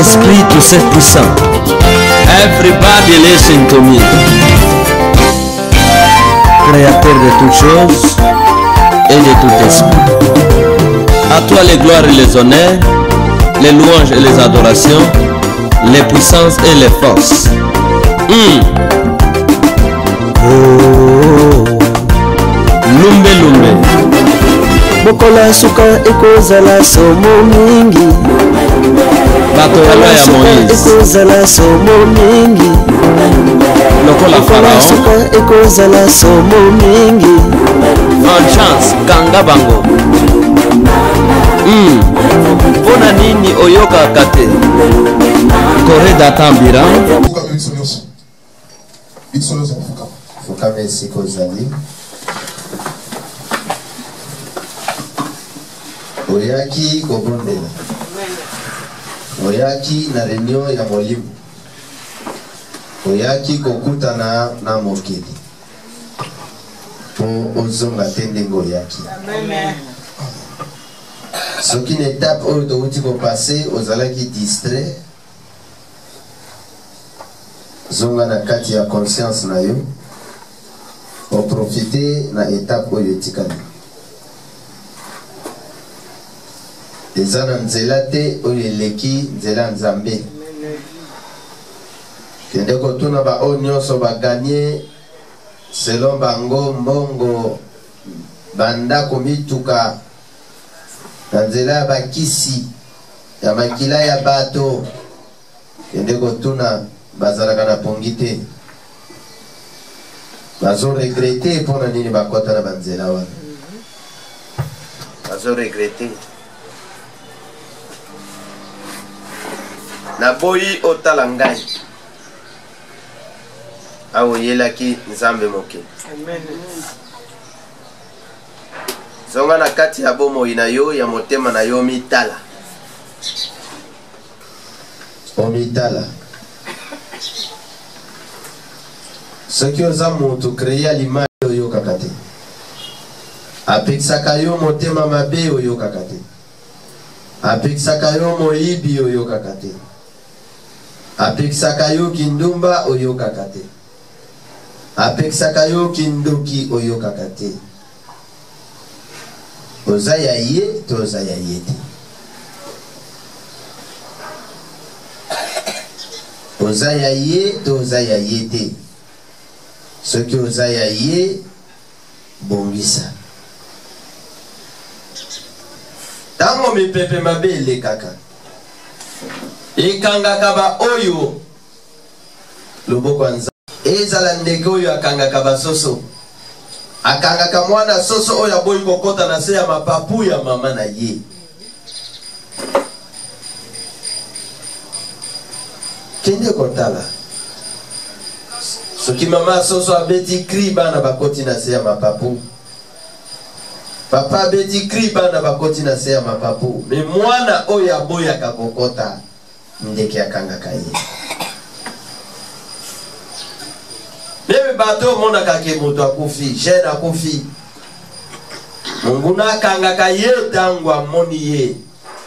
Saint-Esprit, tu sais puissant. Everybody listen to me. Créateur de toutes choses et de tout esprit. À toi les gloires et les honneurs, les louanges et les adorations, les puissances et les forces. Lumbe lumbe. Mokola suka ekozala somo mingi. Bato ya Moïse ekozala somo mingi. Lokola Pharaon suka ekozala somo mingi. Vengeance kanga bango. Pona nini oyoka kate Corée d'Atambira. Fuka merci kozali. Oyaki kobondela. Oyaki na reunion ya molimo. Oyaki kokutana na mokili. Po ozonga tendengo oyaki. Amen. Soki une étape oyo touti kopase ozalaki distrait. Zonga na kati ya conscience na yo. Profiter na étape oyo etikali. Eza na nzela te oyo eleki nzela nzambe. Kende kotuna ba oyo nyonso baganye selon bango mbongo bandako mituka na nzela ya bakisi ya makila ya bato. Kende kotuna bazalaka na pongi te. Bazo regrete pona nini bakota na banzela wana. Bazo regrete. Na boyi otala ngai awo yelaki nzambe moke. Amen. Zonga na kati ya bomoi na yo ya motema na yo mitala. Omitala. Soki oza mutu créer l'image oyo kakate. Apekisaka yo motema mabe oyo kakate. Apekisaka yo moyibi oyo kakate. Apekisaka yo kindumba oyo kakate. Apekisaka yo kindoki oyo kakate. Oza ya ye to oza ya ye te. Oza ya ye to oza ya ye te. Soki oza ya ye bongisa. Tango mipepe mabe elekaka. Ekangaka ba oyo loboko nza. Ezala ndeke oyo akangaka ba soso. Akangaka mwana soso oyo aboyi kokota na se ya mapapu ya mama na ye. Kende kotala. Soki mama soso abeti kri bana bakoti na se ya mapapu. Papa abeti kri bana bakoti na se ya mapapu. Me mwana oyo aboyi akakokota ndeke akangaka ye. Nebe bato mona kake moto akufi, jeune akufi. Munguna akangaka ye tangu amoni ye.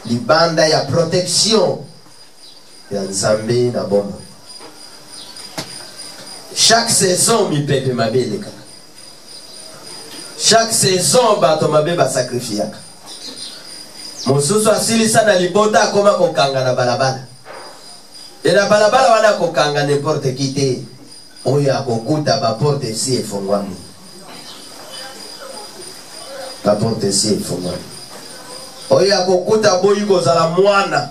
Libanda ya protection ya nzambe na bomo. Chaque saison mi pepe mabele kaka. Chaque saison bato mabe ba sacrifiaka. Mosusu asili sana libota akoma kokanga na balabala. Et na balabala wana kokanga n'importe qui te. Oya kokuta ba porte si efongwami. Ba porte si efongwami. Oya kokuta boyi kozala mwana.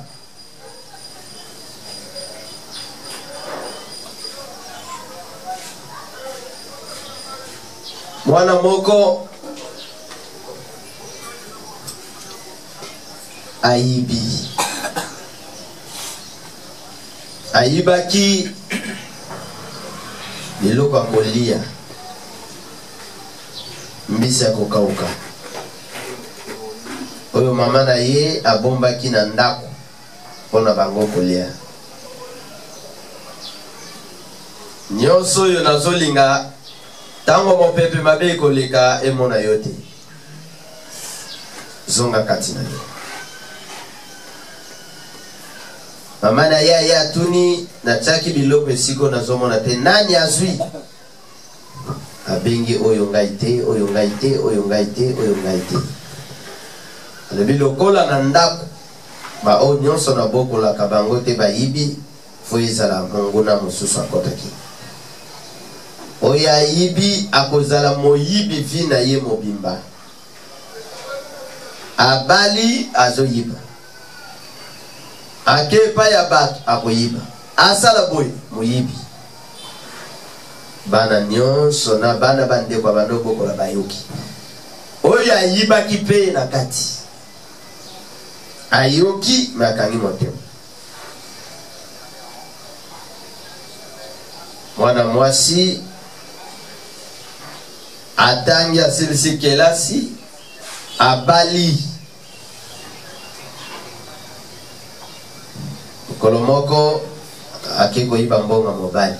Mwana moko aibi. Aibaki biloko kolia. Mbisi ya kokauka. Oyo mama na ye abombaki na ndako pona bango kolia. Nyonso oyo nazolinga tango mopepe mabe koleka emona yote. Zonga kati na yo. mama na ye atuni na chaki biloko esiko nazomona te nani azwi abengi oyo ngai te oyo ngai te oyo ngai te oyo ngai te alobi lokola na ndako ba o nyonso na bokolaka bango te bayibi fo ezala monguna mosusu akotaki oyo ayibi akozala moyibi vi na ye mobimba abali azoyiba akepa ya bato akoyiba asala boye moyibi bana nyonso na bana bandeko bando bokola bayoki oyo ayibaki pe na kati ayoki makangi motema mwana mwasi atangi asilisi kelasi abali kolomoko akiko iba mbonga mobali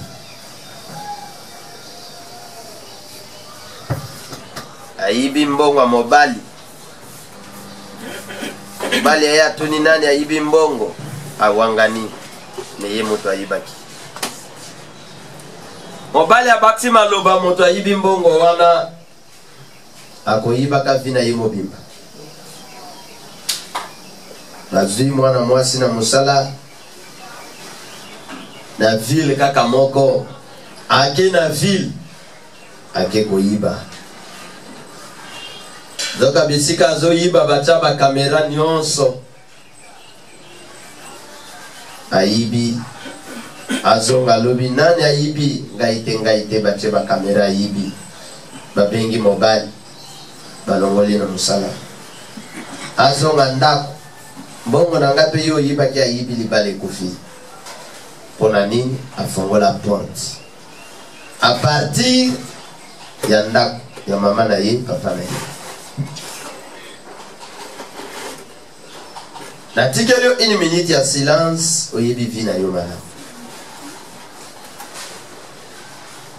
aibi mbonga mobali mobali ya tuni nani aibi mbongo awangani meye moto aibaki mobali abakisi maloba moto aibi mbongo wana akoyibaka vina ye mobimba nazwi mwana mwasi na musala na ville kaka moko ake na ville ake koyiba zoka bisika azoyiba bacha ba kamera nyonso ayibi azonga lobi nani ayibi ngaite bache ba kamera ayibi babengi mobali balongoli na musala azonga ndako mbongo na ngape yo yibaki ayibi libale kufi pona nini afongola porte a partir ya ndako ya mama na ye papa na ye na tikelio une minute ya silence oyebi vina yo malamu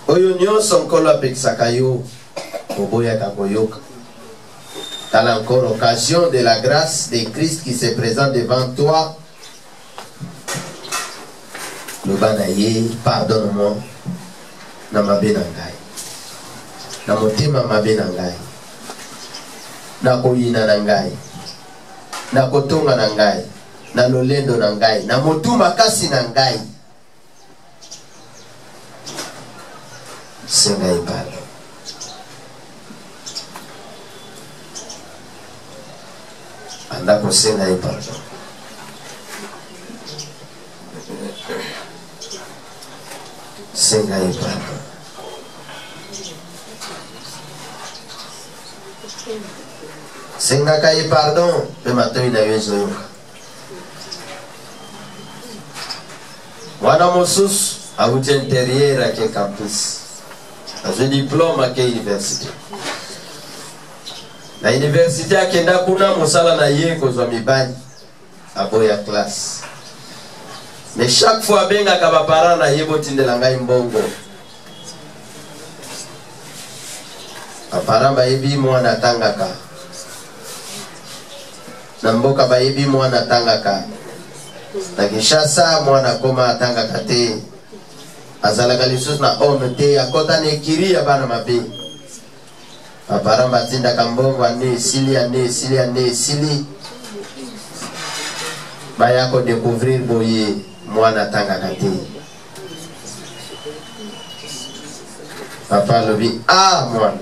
oyo nyonso nkolo apekisaka yo oboyaka koyoka t'as encore occasion de la grâce de Christ qui se présente devant toi. Le banaye, pardonne-moi, na mabe nangai, na motema mabe nangai, na koyina nangai, na kotonga nangai, na lolendo nangai, na motuma kasi nangai. Sengai pardon. Anda kosenga ye pardon. Senga ye pardon. Senga ka ye pardon. Pe mato ina yezo yoka. Wana mosusu abuti intérieur ake campus. Azo diplôme ake université. Na université akenda kuna mosala na ye kozwa mibali aboya classe. Mais chaque fois benga ka ba parents na ye botindela ngai mbongo. Aparamba yebi mwana tangaka. Na mboka ba yebi mwana tangaka. Na Kinshasa mwana koma tangaka te. Azalaka lisusu na homme te akota ne kiri ya bana mabe. Aparamba tinda kambongo ane sili bayako découvrir boye mwana tanga kate papa lobi mwana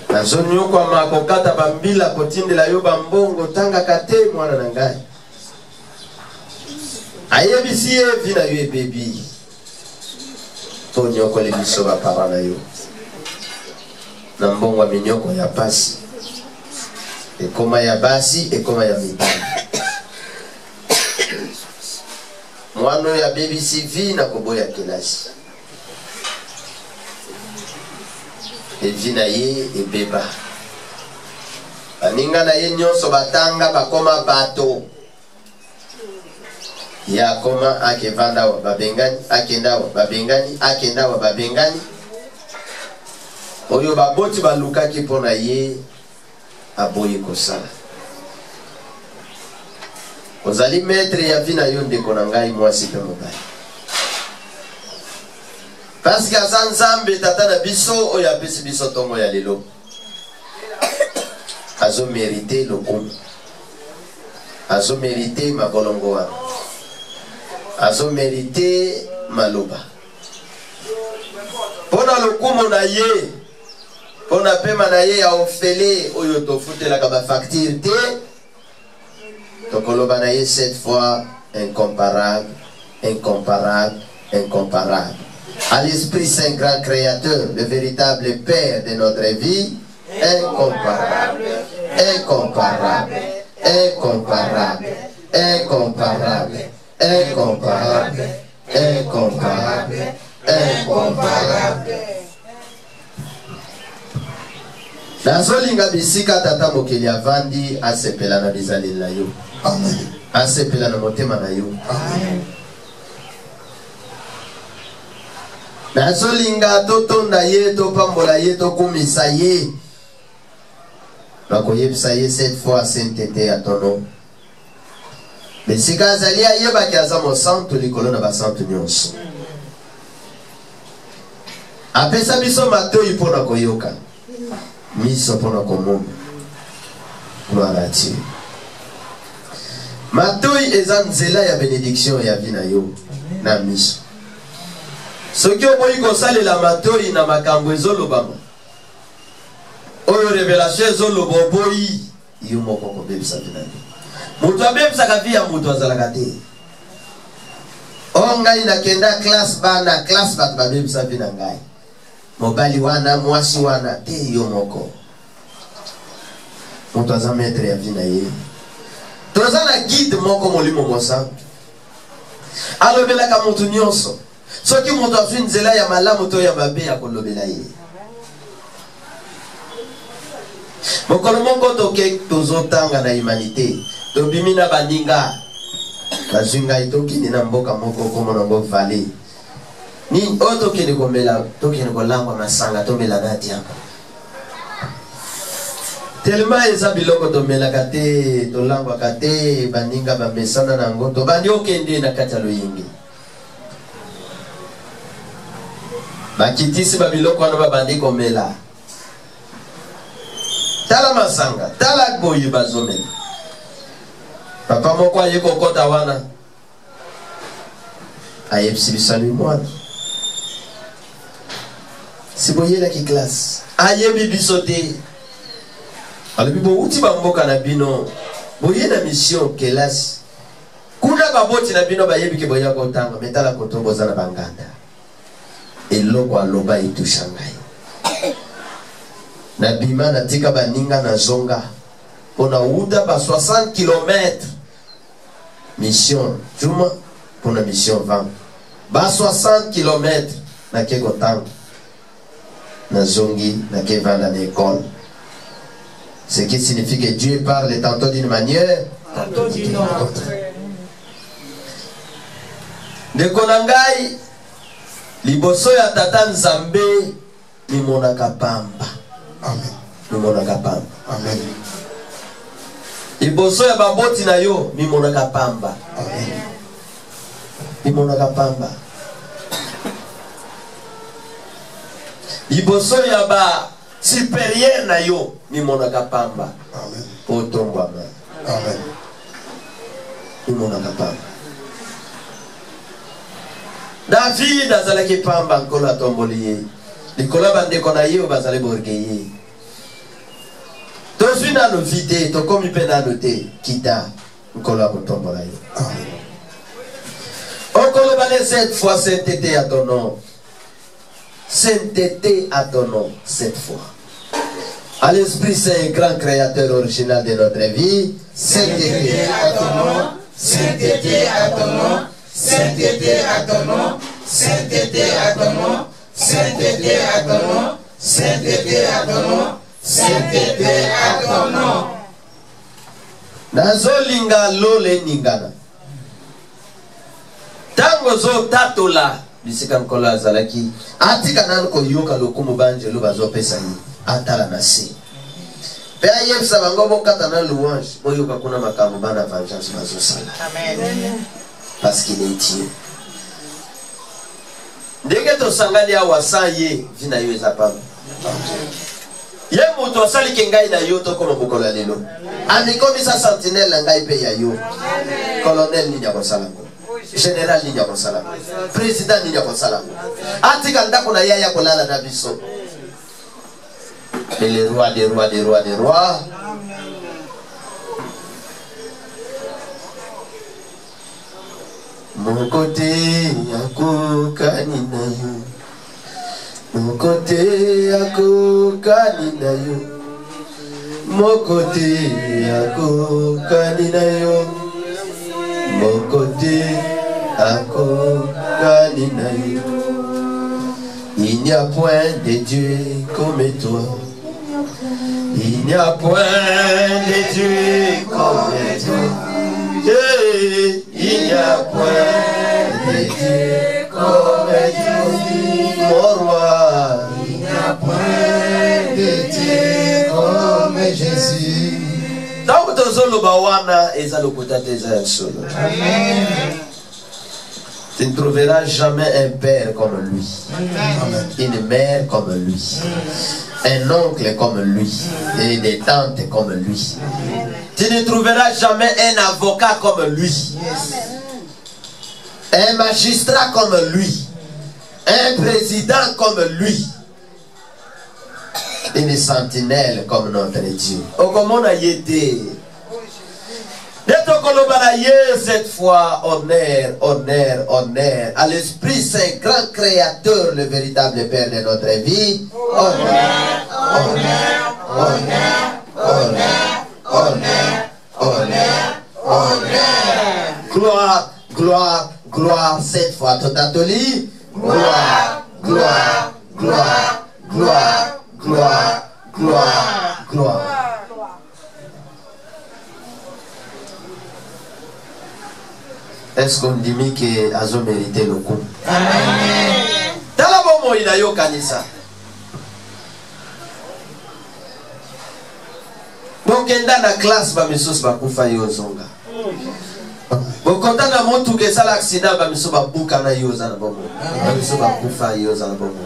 na zoni yoko amakokata bambila kotindela yo bambongo tanga kate mwana nangai ayebisi ye vina yo baby to nyoko le biso ba papa na yo na mbongo minyoko ya pasi ekoma ya basi ekoma ya mibali mwano ya BBC na koboya kelasi evina ye ebeba aninga na ye nyonso batanga bakoma bato ya koma akevanda wa babengani akenda wa babengani akenda wa babengani oyo baboti balukaki pona ye aboyi kosala ozali maître ya vie na yo ndeko na ngai mwasi pe mobali. Parce que aza nzambe tata na biso oyo apesi biso ntongo ya lelo azo mérité lokumu, azo mérité mabolongo wana, azo mérité maloba mpona lokumu na ye, mpona pema na ye ya ofele oyo tofutelaka bafacture te. Tokoloba na ye cette fois incomparable, incomparable, incomparable. À l'Esprit Saint, grand créateur, le véritable Père de notre vie, incomparable, incomparable, incomparable, incomparable, incomparable, incomparable, incomparable. Nazolinga bisika tata mokeli avandi asepela na bizaleli na yo. Amen. Asepela na motema na yo. Amen. Nazolinga totonda ye topambola ye tokumisa ye. Nakoyebisa ye cette fois sainteté à ton nom. Bisika azali ayebaki aza mosantu likolo na basantu nyonso. Apesa biso matoi mpona koyoka. Miso pona komona. Gloire à Dieu. Matoi eza nzela ya bénédiction ya vie na yo na miso. Soki oboyi kosalela matoi na makambo ezolobama oyo révélation ezoloba oboyi yo moko kobebisa vie na yo. Moto abebisaka vie ya moto azalaka te. O ngai nakenda classe bana classe bato babebisa vie na ngai. Mobali wana mwasi wana te yo moko. Moto aza maître ya vie na ye. Toza na guide moko molimo mosantu. Alobelaka moto nyonso. Soki moto azwi nzela ya malamu to ya mabe ya kolobela ye. Mokolo moko toke tozotanga na humanité. Tobimi na baninga. Bazwi ngai tokende na mboka moko komo na mboka vallée. Ni oto kene komela tokene kolangwa masanga tomela nati hapa. Tellement eza biloko tomela kate tolangwa kate baninga bamesana na ngoto bandi okende na kati ya loyenge. Bakitisi babiloko wana babandi komela. Tala masanga, tala boyi bazomela. Papa moko ayeko kota wana. Ayepsi bisali mwana. Si boyela ki classe ayebi bisote alobi bo uti bamboka na bino boye na mission kelasi kuna baboti na bino bayebi ke boya kotanga metala kotombo za na banganda eloko aloba itusha ngai na bima na tika baninga na zonga pona uta ba 60 km mission juma pona mission 20 ba 60 km na ke kotanga na zongi na kevanda na école. Ce qui signifie que Dieu parle tantôt d'une manière, tantôt d'une autre. De konangai liboso ya tata nzambe ni monaka pamba. Amen. Ni monaka pamba. Amen. Liboso ya baboti na yo ni monaka pamba. Amen. Ni monaka pamba. Liboso ya ba supérieur na yo ni monaka pamba. Amen. Potomba. Amen. Ni monaka pamba. David azalaki pamba nkolo atomboli ye. Likola bandeko na ye bazali borgeye. Tozwi nano vide tokomi mpe nano te kita nkolo akotombola ye. Amen. Okoloba le cette fois sainteté à ton nom. Sainteté à ton nom cette fois. À l'Esprit Saint, grand créateur original de notre vie, sainteté à ton nom, sainteté à ton nom, sainteté à ton nom, sainteté à ton nom, sainteté à ton nom, sainteté à ton nom, sainteté à ton nom. Nazolinga lole ningana. Tango zo tatola. Bisika nkolo azalaki atika nanu koyoka lokumu banjelo bazopesa yi atala na se Pe ayeb sabango bokata na louange. Boyo kakuna makambo bana vengeance bazo sala. Amen. Parce qu'il est Dieu. Ndenge to sangani awa sa ye vina yo ezapa. Ye moto asali ke ngai na yo to komo bokola lelo. Anikomi sa sentinelle ngai pe ya yo. Colonel ni nyako salango. Général ni nyako salango. Président ni nyako salango. Atika ndako na yaya kolala na biso. Et les rois des rois des rois des rois. Mon côté akokani na yo. Mon côté akokani na yo. Mon côté akokani na yo. Mon côté akokani na yo. Il n'y a point de Dieu comme toi. Il n'y a point de Dieu comme toi. Il n'y a point de Dieu comme toi, mon roi. Il n'y a point de Dieu comme Jésus. Donc, dans le Bawana, et ça le côté des solo. Tu ne trouveras jamais un père comme lui, une mère comme lui, un oncle comme lui, et des tantes comme lui. Tu ne trouveras jamais un avocat comme lui, un magistrat comme lui, un président comme lui, une sentinelle comme notre Dieu. Oh, comment on a été? Cette fois, honneur, honneur, honneur à l'Esprit Saint, grand créateur, le véritable Père de notre vie. Honneur, honneur, honneur, honneur, honneur, honneur. Gloire, gloire, gloire, cette fois, tout atoli. Gloire, gloire, gloire, gloire, gloire, gloire, gloire. Est-ce qu'on dit que Azo mérité le coup? Amen. Dans la bombe, il a eu kanisa. Donc, dans la classe, Bamisos va kufa yozonga. Bon, quand on a montré que ça l'accident, Bamisos va boucana yozana bombo. Bamisos va kufa yozana bombo.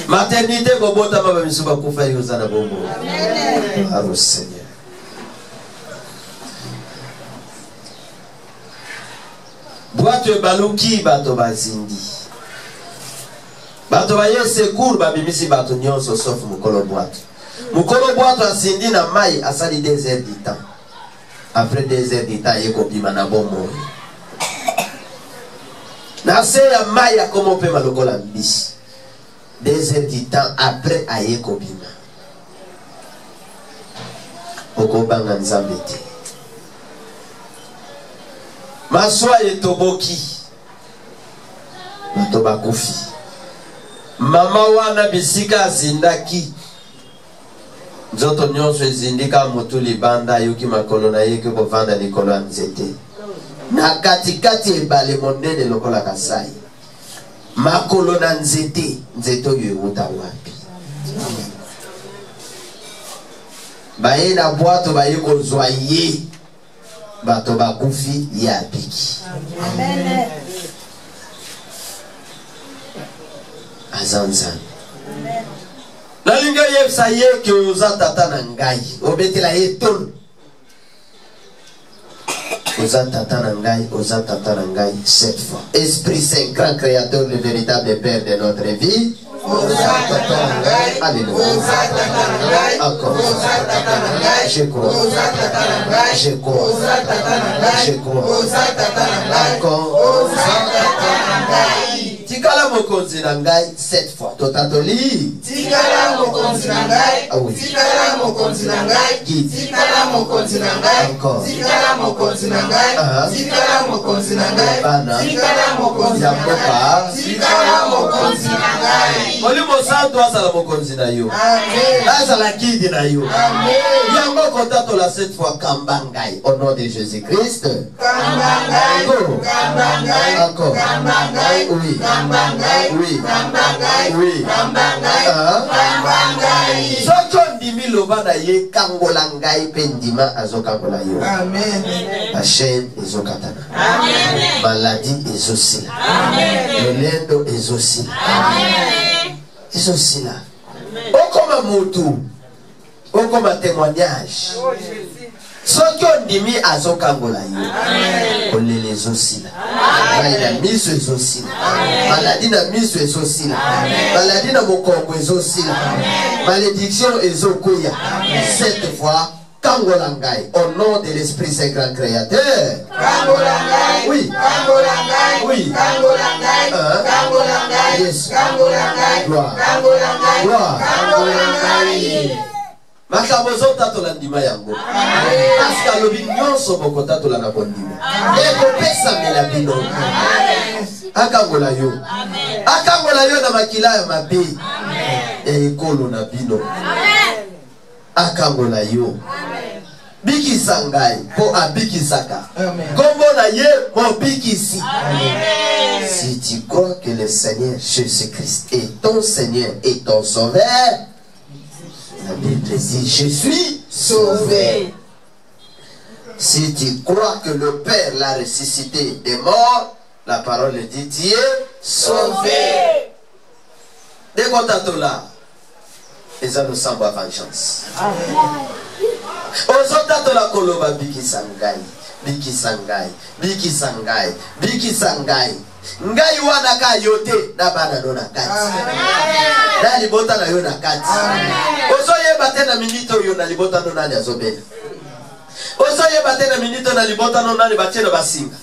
Maternité, Bobota, Bamisos va kufa yozana bombo. Amen. Seigneur. Boîte baluki bato bazindi. Bato baye secours babimisi bato nyonso sauf mukolo boîte. Mukolo boîte asindi na mai asali 2 heures du temps. Après 2 heures du temps yeko bima na bomo. Na se ya mai akomo pe malokola mbisi. 2 heures du temps après ayeko bima. Okobanga nzambe te. Maswa etoboki Matoba kufi Mama wana bisika zindaki Nzoto nyonso ezindika mutu libanda yuki makolo na yeke bovanda likolo ya nzete na katikati ebale monene lokola kasai makolo na nzete nzeto yo euta wapi baye na bwato baye kozwa ye bato bakufi ya piki. Amen. Azanzan. Amen. Nalinga yebsa ye ke oza tata na ngai. Obetela ye ton. Oza tata na ngai, oza tata na ngai cette fois. Esprit Saint, grand créateur, le véritable Père de notre vie. Alléluia. Encore. Je crois. Je crois. Je crois. Encore. Tikala mokonzi na ngai cette fois. Totatoli. Tikala mokonzi na ngai. Tikala mokonzi na ngai. Tikala mokonzi na ngai. Encore. Tikala mokonzi na ngai. Tikala mokonzi na ngai. Tikala mokonzi na ngai. Tikala mokonzi na ngai. Molimo santo asala mokonzi na yo. Amen. Asala kidi na yo. Amen. Yango kontato la cette fois kambangai au nom de Jésus-Christ. Kambangai. Kambangai. Encore. Kambangai. Oui. Kambangai. Oui. Kambangai. Oui. Kambangai. Kambangai. Soko ndimi liloba na ye kangola ngai pe ndima azokangola yo. Amen. La chaîne ezokatana. Amen. Maladie ezosila. Amen. Lolendo ezosila. Amen. Ezosila. Okoma mutu. Okoma témoignage. Soki ondimi azokangola yo. Kolele ezosila. Mai na miso ezosila. Maladie na miso ezosila. Maladie na mokongo ezosila. Malédiction ezokoya. Cette fois kangola ngai au nom de l'Esprit Saint grand créateur. Kangola ngai. Oui. Kangola ngai. Oui. Kangola ngai. Kangola ngai. Yes. Kangola ngai. Gloire. Kangola ngai. Gloire. Kangola ngai. Makabozo tatola ndima yango. Parce que lobi nyonso boko tatola na bondima. Eko pesa mela bino. Akangola yo. Akangola yo na makila ya mabe. Ekolo na bino. Akangola yo. Bikisa ngai po abikisaka. Kombo na ye mo bikisi. Si tu crois que le Seigneur Jésus-Christ est ton Seigneur et ton Sauveur, la Bible dit, je suis sauvé. Si tu crois que le Père l'a ressuscité des morts, la parole dit, tu es sauvé. Dès qu'on t'attend là, ils ont ensemble à vengeance. Aux autres, la koloba biki sangai, biki sangai, biki sangai, biki sangai. Ngai wana ka yote na bana no na kati. Na libota na yo na kati. Oso yeba tena minito yo na libota no nani azobela. Oso yeba tena minito na libota no nani bachelo basinga.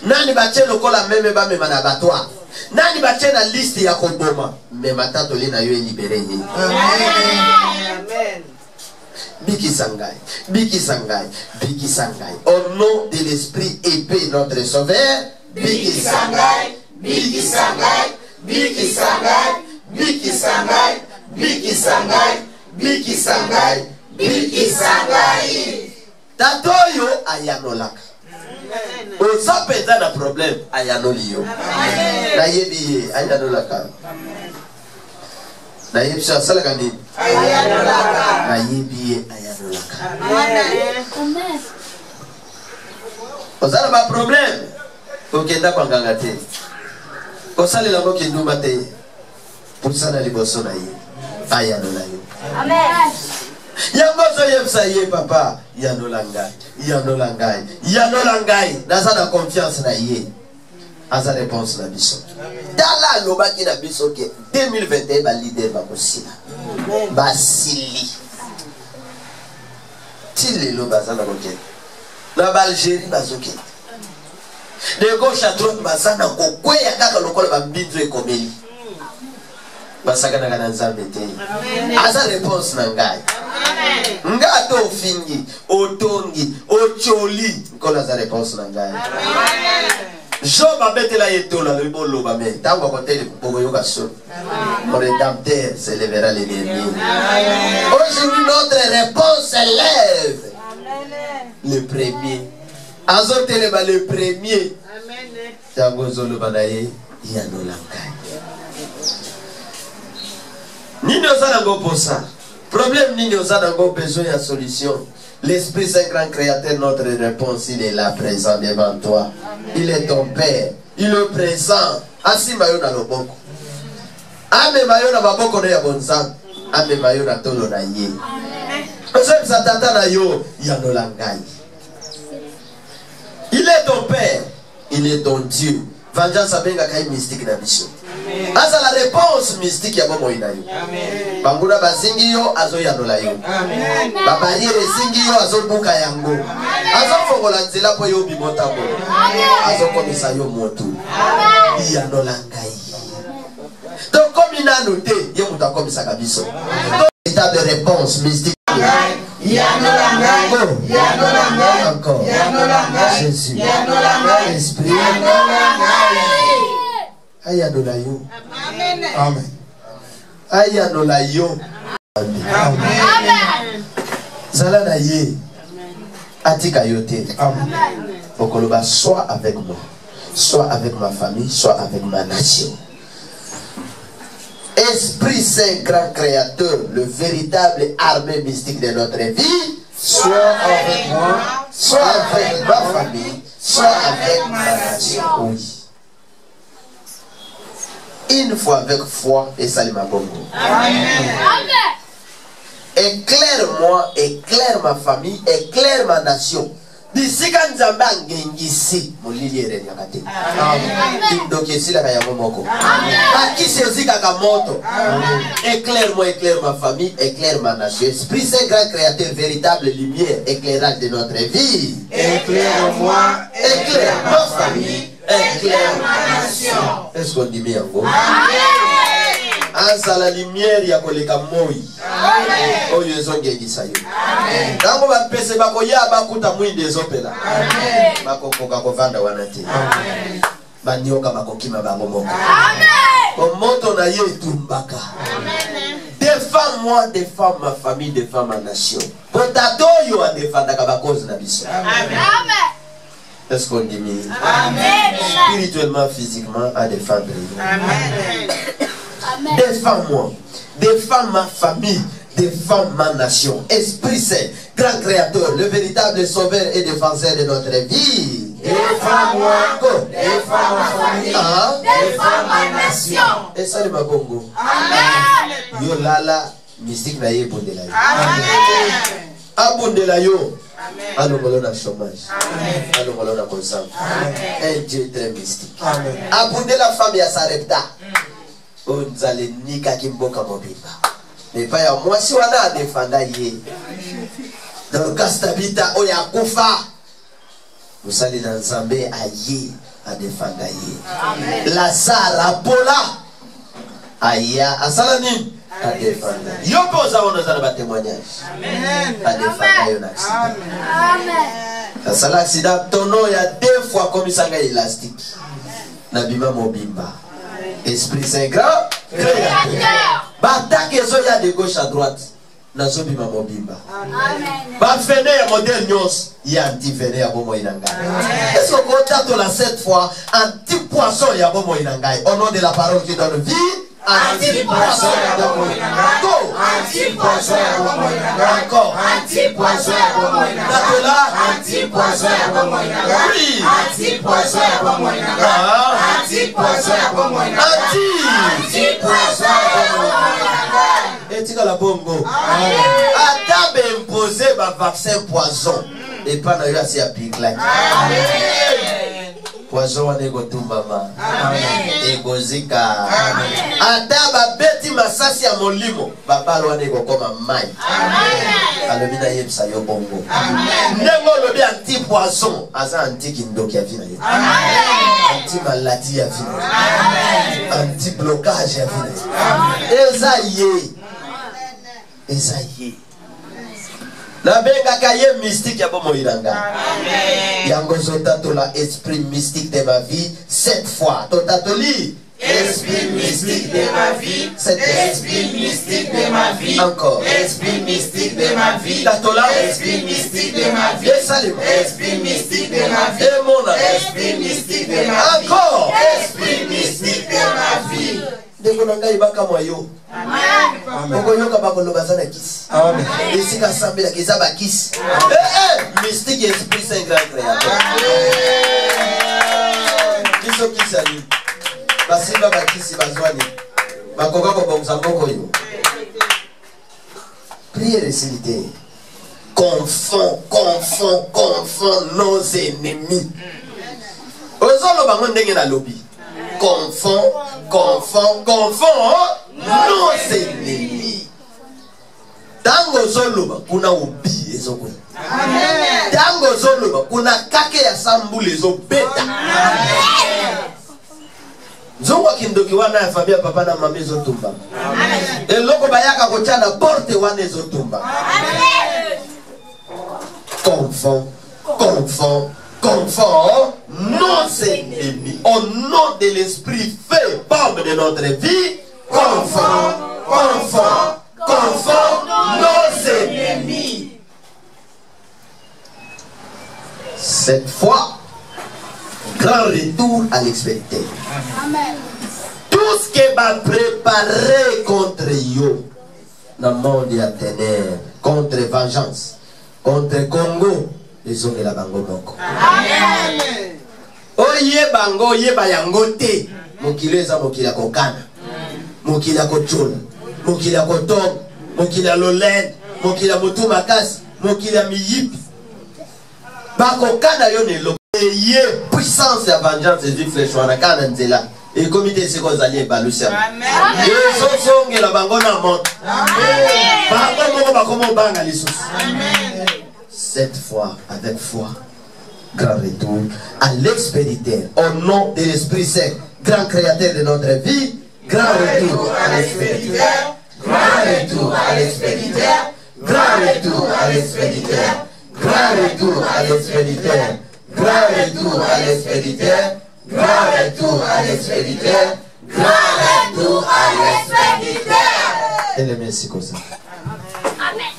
Nani bachelo kola meme ba mema na batwa. Nani bachena liste ya koboma. Mema tato lina yo libéré. Amen. Biki sangai, biki sangai, biki sangai. Au nom de l'Esprit épée notre Sauveur. Biki sangai, biki sangai, biki sangai, biki sangai, biki sangai, biki sangai, biki sangai. Tatoyo ayanolaka. Oza peza na problème ayanoli yo. Na yebi ayanolaka. Na yebi salaka ni ayanolaka. Na yebi ayanolaka. Amen. Oza na ba problème. Okenda kwa nganga te. Kosali la moki nduma te. Pusana liboso na ye. Ayanola yo. Amen. Yangozo yebsa ye papa. Yanola ngai. Yanola ngai. Yanola ngai. Naza na confiance na ye. Aza réponse na biso. Dala loba ki na biso ke 2021 ba leader ba kosila. Basili. Tili loba za na moki. Na ba Algérie bazoke. De gauche à droite, basana kokwe ya kaka lokola bambinzo ekomeli. Basaka na kana nzambe te. Asa réponse na ngai. Amen. Ngato ofingi, otongi, ocholi, kola za réponse na ngai. Amen. Job abetela yetola le bolo ba me. Tango kotele bogo yoka so. Mon rédempteur s'élèvera les derniers. Aujourd'hui notre réponse s'élève. Le premier. Azotele ba le premier. Amen. Tango zolo banaye yanolangai. Nini ozanango posa. Problème nini ozanango besoin de solution. L'Esprit Saint grand créateur, notre réponse, il est là présent devant toi. Amen. Il est ton Père. Il est présent. Asi mayo na loboko. Ame mayo na baboko na ya bonza. Ame mayo na tolo na ye. Amen. Ozem sa tata na yo yanolangai. Il est ton Père, il est ton Dieu. Vengeance abenga kai mystique na biso. Asa la réponse mystique ya bomo inayo. Amen. Banguna bazingi yo azo yanola yo. Amen. Babariere zingi yo azo buka yango. Azo fongola nzela po yo bimota bo. Azo komisa yo moto. Amen. Yanola ngai. Donc comme ina noté, ye muta komisa kabiso. État de réponse mystique. Encore. Jésus. Esprit. Ayadolayo. Amen. Ayadolayo. Amen. Zala na ye. Atika yote. Amen. Okoloba, sois avec moi. Sois avec ma famille. Sois avec ma nation. Esprit Saint, grand créateur, le véritable armée mystique de notre vie, soit avec moi, soit avec ma famille, soit avec ma nation. Oui. Une fois avec foi et Salima Bongo. Amen. Éclaire-moi, éclaire ma famille, éclaire ma nation. D'ici quand Nzamba ngengisi molili erenyakate. Amen. Donc ici la kaya momoko. Amen. Qui saisit kakamoto. Éclaire-moi, éclaire ma famille, éclaire ma nation. Esprit Saint, grand créateur, véritable lumière, éclairage de notre vie. Éclaire-moi, éclaire ma famille, éclaire ma nation. Est-ce qu'on dit bien encore? Amen. Ansa la lumière ya koleka moi. Amen. Oyo ezongengisa yo. Amen. Tango bapese bakoya bakuta mwinde ezopela. Amen. Bakokoka kovanda wana te. Amen. Banyoka bakokima bango moko. Amen. Omoto na ye etumbaka. Amen. Défends-moi, défends ma famille, défends ma nation. Potato yo a défendaka bakozi na biso. Amen. Est-ce qu'on dit mieux? Amen. Spirituellement, physiquement, à défendre. Amen. Défends-moi, défends ma famille, défends ma nation. Esprit Saint, grand créateur, le véritable sauveur et défenseur de notre vie. Défends-moi, défends ma famille, défends ma nation. Et ça, le Mabongo. Amen. Yo lala, mystique na ye bondela yo. Amen. Abondela yo. Allons na chômage. Allons na consommation. Un Dieu très mystique. Abonder la femme et à sa repta. On zale nika kimboka mobimba. Mais pas ya moi si wana a défenda ye. Dans le cas tabita oya kufa. Vous allez dans Zambé à ye a défendre ye. Lazare Apola aya asalani a défendre. Yo posa on a ba témoignage. Amen. A défendre yo na accident. Amen. Ça l'accident tono ya 2 fois comme ça nga élastique. Na bima mobimba. Esprit Saint grand créateur. Batak ezoya de gauche à droite. Nazo bima mobimba. Amen. Ba fene ya modèle nyos ya anti fene ya bomo inanga. Est-ce qu'on compte la 7 fois anti poisson ya bomo inanga au nom de la parole qui donne vie? Anti-poisson ya bomo inanga. Anti-poisson ya bomo inanga. Encore. Anti-poisson ya bomo inanga. Anti-poisson ya bomo inanga. Oui. Anti-poisson ya bomo inanga. Anti-poisson ya bomo inanga. Anti-poisson ya bomo inanga. Et tu la bongo. Adam imposé ma vaccin poison. Et pas na yo asi applique là. Poison wana ego tu mama. Ego zika. Ata beti masasi ya molimo. Babalo wana ego koma mai. Alobi na yebisa yo bongo. Nengo lobi anti poison. Aza anti kindoki ya vina ye. Anti maladie ya vina. Anti blocage ya vina. Eza ye. Eza ye. La benga kaye mystique ya bomo iranga. Yango zotato la esprit mystique de ma vie 7 fois. Totatoli. Esprit mystique de ma vie. Esprit mystique de ma vie. Encore. Esprit mystique de ma vie. Tatola. Esprit mystique de ma vie. Esprit mystique de ma vie. Esprit mystique de ma vie. Encore. Esprit mystique de ma vie. Ndeko nanga ibaka moyo. Amen. Oko yoka bakolo bazana kisi. Amen. Esika sambela kizaba kisi. Mystique esprit saint grand créateur. Biso kisali. Basimba bakisi bazwani. Bakoka ko bonza mboko yo. Prière et célité. Confond nos ennemis. Ozolo bango ndenge na lobby. Confond nos ennemis. Tango zoloba kuna ubi ezokwe. Amen. Tango zoloba kuna kake ya sambule ezobeta. Amen. Zongo kindoki wana ya familia papa na mama ezotumba. Amen. Eloko bayaka kochana porte wana ezotumba. Amen. Confond nos ennemis. Au nom de l'esprit fait bombe de notre vie. Confond nos ennemis. Cette fois, grand retour à l'expecté. Amen. Tous tout ce qui va préparer contre yo. Dans le monde ya ténèbres, contre vengeance, contre Congo, les hommes de la bango moko. Amen. Oye bango, ye bayango te. Mokile za mokila kokana. Mokila kochona. Mokila kotom. Mokila lolen. Mokila mutu makasi. Mokila miyipi. Bakokana yo nelo. Ye puissance ya vengeance et du flèchouana kana nzela. Et comité c'est qu'on allait balousia. Amen. Ils sont songés la bango na monte. Amen. Amen. Cette fois, avec foi, grand retour à l'expéditeur. Au nom de l'Esprit Saint, grand créateur de notre vie, grand retour à l'expéditeur. Grand retour à l'expéditeur. Grand retour à l'expéditeur. Grand retour à l'expéditeur. Grand retour à l'expéditeur. Grand retour à l'expéditeur. Grand retour à l'expéditeur. Et le merci comme ça. Amen.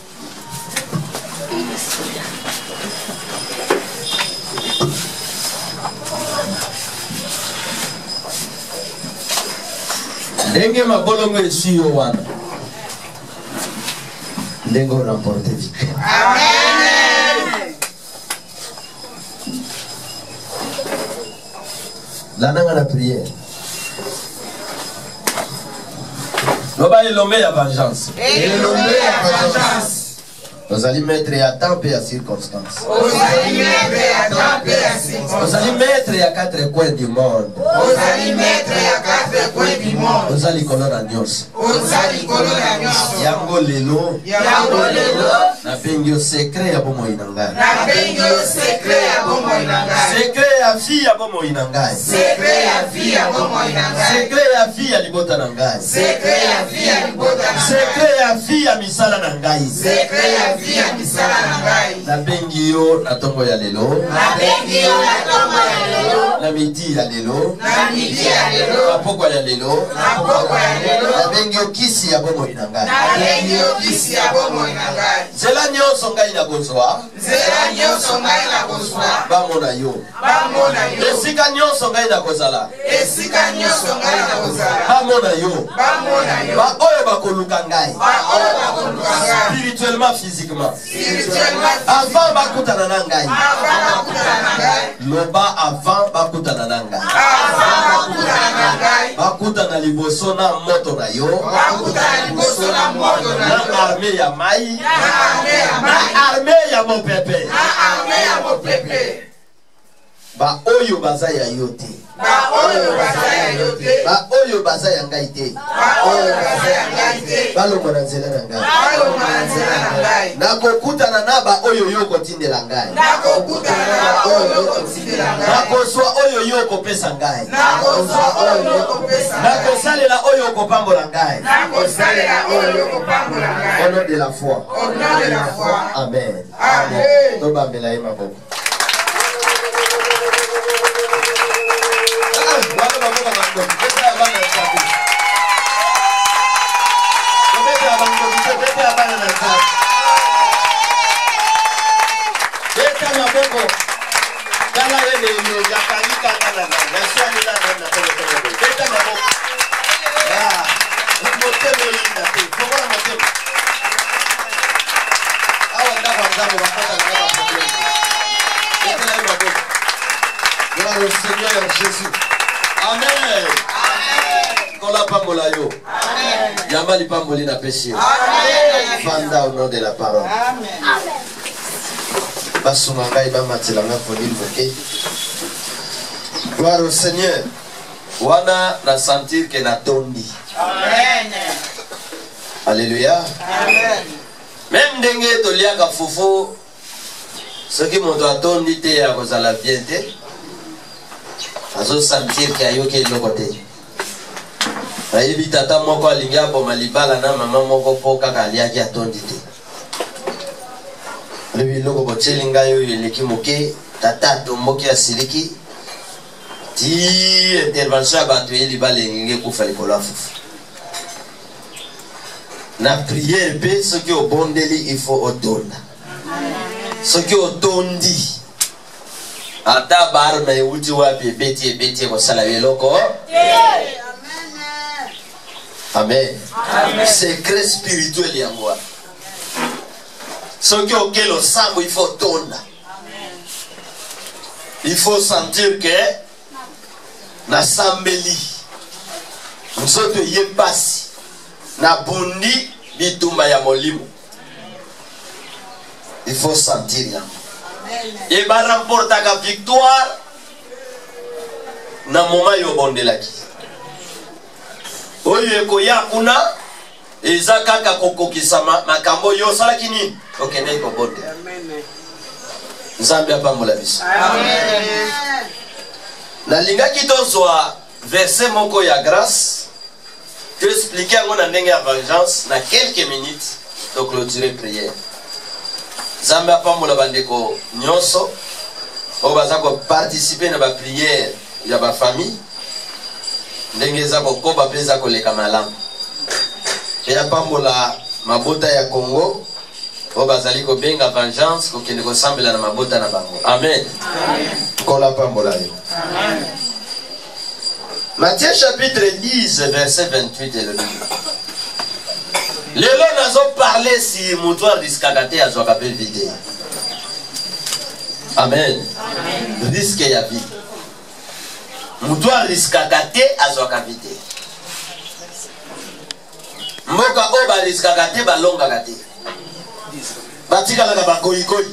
Ndenge mabolongo esi yo wana. Ndenge on remporte victoire. Amen. La nanga la prière. Loba elombe ya vengeance. Et l'homme à vengeance. Nous allons mettre à temps et à circonstance. Aux alimètres à temps et à Nous circonstance. allons mettre à quatre coins du monde. Aux alimètres à quatre coins du monde. Nous allons colonner à Nyos. Aux alimètres à nyonso. Yango lelo. Yango lelo. Na bengi secret ya bomo inangai. Na bengi o secret ya bomoi na ngai. Secret ya vie ya bomo inangai. Secret ya vie ya bomoi na ngai. Secret ya vie ya libota na ngai. Secret ya vie ya libota na ngai. Secret ya vie ya misala na ngai. Secret ya vie ya misala na ngai. Na bengi yo na tongo ya lelo. Na bengi yo na tongo ya lelo. Na midi ya lelo. Na midi ya lelo. Na pokwa ya lelo. Na pokwa ya lelo. Na bengi yo kisi ya bomo inangai. Na bengi yo kisi ya bomoi na ngai. Nzela nyonso ngai na kozwa. Nzela nyonso ngai na kozwa. Bamona yo. Bamona yo. Esika nyonso ngai na kozala. Esika nyonso ngai na kozala. Bamona yo. Bamona yo. Ba oyo bakoluka ngai. Ba oyo bakoluka ngai. Spirituellement, physiquement. Spirituellement. Avant bakutana na ngai. Avant bakutana na ngai. Loba avant bakutana na ngai. Avant bakutana na ngai. Bakutana liboso na moto na yo. Bakutana liboso na moto na yo. Na armée ya mai. Na armée ya Na mai. armée ya mopepe. Na armée ya mopepe. Ba oyo baza ya yo te. Ba oyo baza ya yo te. Ba oyo baza ya ngai te. Ba oyo baza ya ngai te. Balongo na nzela na ngai. Balongo na nzela na ngai. Nakokutana na ba oyo yo kotindela ngai. Nakokutana na oyo okotindela ngai. Nakozwa oyo yo kopesa ngai. Nakozwa oyo okopesa ngai. Nakosalela oyo kopambola ngai. Nakosalela oyo okopambola ngai. Au nom de la foi. Au nom de la foi. Amen. Amen. Tobambela ye maboko. Gloire au Seigneur Jésus. Amen. Kola pambola yo. Amen. Yambali pamboli na péché. Amen. Fanda au nom de la parole. Amen. Basuma ngai ba matilanga fodil voke. Gloire au Seigneur. Wana na sentir que na tondi. Amen. Alléluia. Amen. Même ndenge toliaka fufu soki moto atondi te ya kozala bien te azo sentir ke ayoki eloko te. Nayebi tata moko alingi aboma libala na mama moko mpo kaka aliaki atondi te. Alobi eloko botieli ngai oyo eleki moke tata atomboki asiliki ti intervention ya bato ye libala elingi ekufa likolo ya fufu. Na prière mpe soki obondeli il faut otonda. Soki otondi ata barme euti wapi ebeti kosala eloko Amen. Secret spirituel yango. Ce qui auquel le sang il faut tourner. Il faut sentir que na sambeli nzoto ye pasi na bundi bitumba ya molimo. Il faut sentir yango. Et va remporter la victoire na moment yo bondelaki. Oyo ekoya kuna eza kaka kokokisa makambo yo salaki nini okende ko bonde. Nzambe apambola biso. Amen. Na lingaki tozwa verset moko ya grâce que expliquer yango na ndenge ya vengeance na quelques minutes to clôturer prière. Nzambe apambola bandeko nyonso oyo baza ko participer na ba prière ya ba famille ndenge za kokoba pe za koleka malamu. Et apambola mabota ya Congo oyo bazali ko benga vengeance kokende kosambela na mabota na bango. Amen. Kola pambola yo. Amen. Matthieu chapitre 10 verset 28 et le livre. Lelo nazo parler si mutuar diskakate azwaka pe vide. Amen. Risque ya vie. Mutuar diskakate azwaka vide. Mboka oba diskakate balonga kate. Batika la bakoikoi.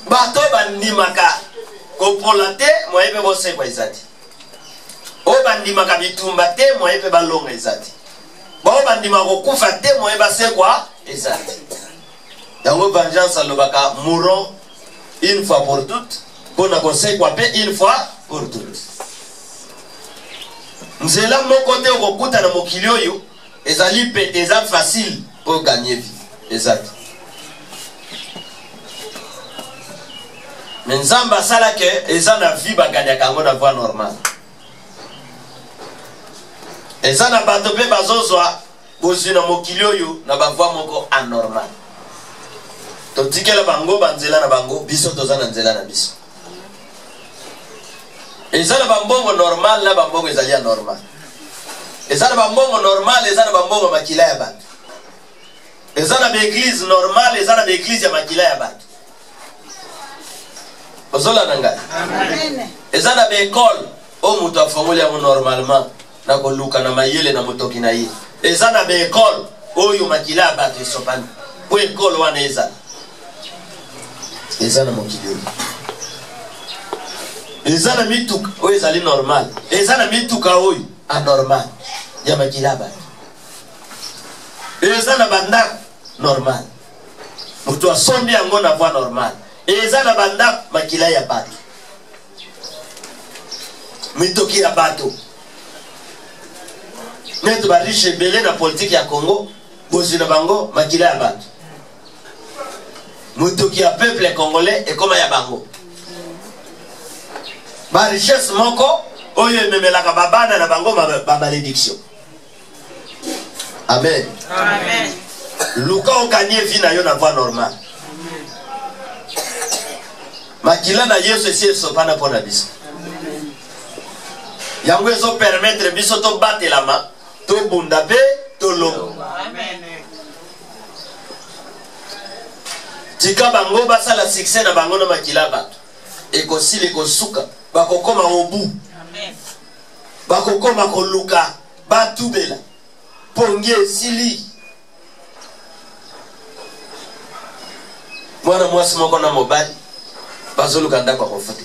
Bato bandimaka kopolate moyepe bose kwa izati. O bandimaka bitumba te moyepe balonga izati. Ba bandimaka kokufa te moyeba se kwa izati. Yango vengeance alobaka mourons une fois pour toutes, bona conseil kwa pe une fois pour toutes. Nzela moko te okokuta na mokili oyo ezali peteza facile pour gagner vie. Exact. Mais nzamba sala ke eza na vie baganya kango na voie normale. Eza na bato pe bazozwa bozwi na mokili oyo na ba voie moko anormal. Totikela bango banzela na bango biso toza na nzela na biso. Eza na bambongo normal na bambongo ezali anormal. Eza na bambongo normal eza na bambongo makila ya bato. Eza na l'église normale eza na l'église ya makila ya bato. Ozola nanga. Amen. Eza na école o mutu afongoli yango normalement na koluka na mayele na motoki na ye. Eza na école oyo makila ya bato esopani. Po école wana eza. Eza na mokili. Eza na mituka oyo ezali normal. Eza na mituka oyo anormal ya makila ba. Eza na banda normal. Mutu asombi yango na voie normal. Eza na banda makila ya bato. Mitoki ya bato. Neto ba riche belé na politique ya Congo, bozi na bango makila ya bato. Mitoki ya peuple congolais et comme ya bango. Ba richesse moko oyo ememelaka babana na bango ba malédiction. Amen. Amen. Luka okanye vie na yo na voie normale. Makila na Yesu esi esopana pona biso. Yango ezo permettre biso to batelama, to bunda pe to longo. Amen. Tika bango basala succès na bango na makila bato. Ekosili kosuka bakokoma obu. Amen. Bakokoma koluka batubela. Pongie sili. Mwana mwasi moko na mobali bazoluka ndako kofuta.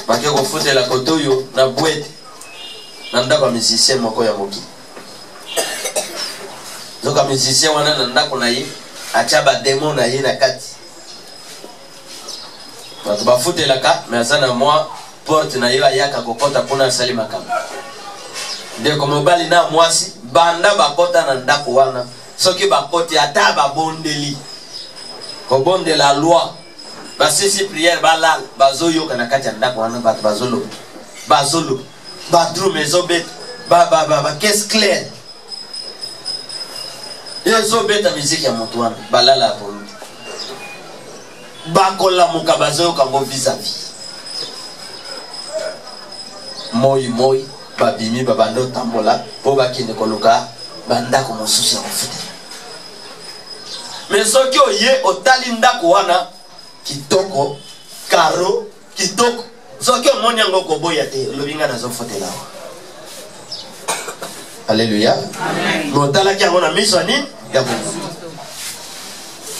Bake kofuta la kotoyo na bwete. Na ndako musicien moko ya moki. Zoka musicien wana na ndako na ye achaba demo na ye na kati. Bato bafute la ka mais azana moi porte na yo ayaka kokota pona sali makamba. Nde ko mobali na mwasi banda bakota na ndako wana soki bakoti ata babondeli. Kobonde la loi basisi prière balal bazoyo kana kati ya ndako wana bato bazolo badrum ezobet ba caisse claire ezobeta musique ya moto wana balala hapo bakola muka bazoyo kango vis-à-vis moi babimi babando tambola po bakende koluka bandako mosusu ya kofutela. Mais soki oye otali ndako wana kitoko karo kitoko soki omoni yango koboya te lobinga nazofutela. Alléluia. Amen. Notalaki yango na miso nini ya bongo.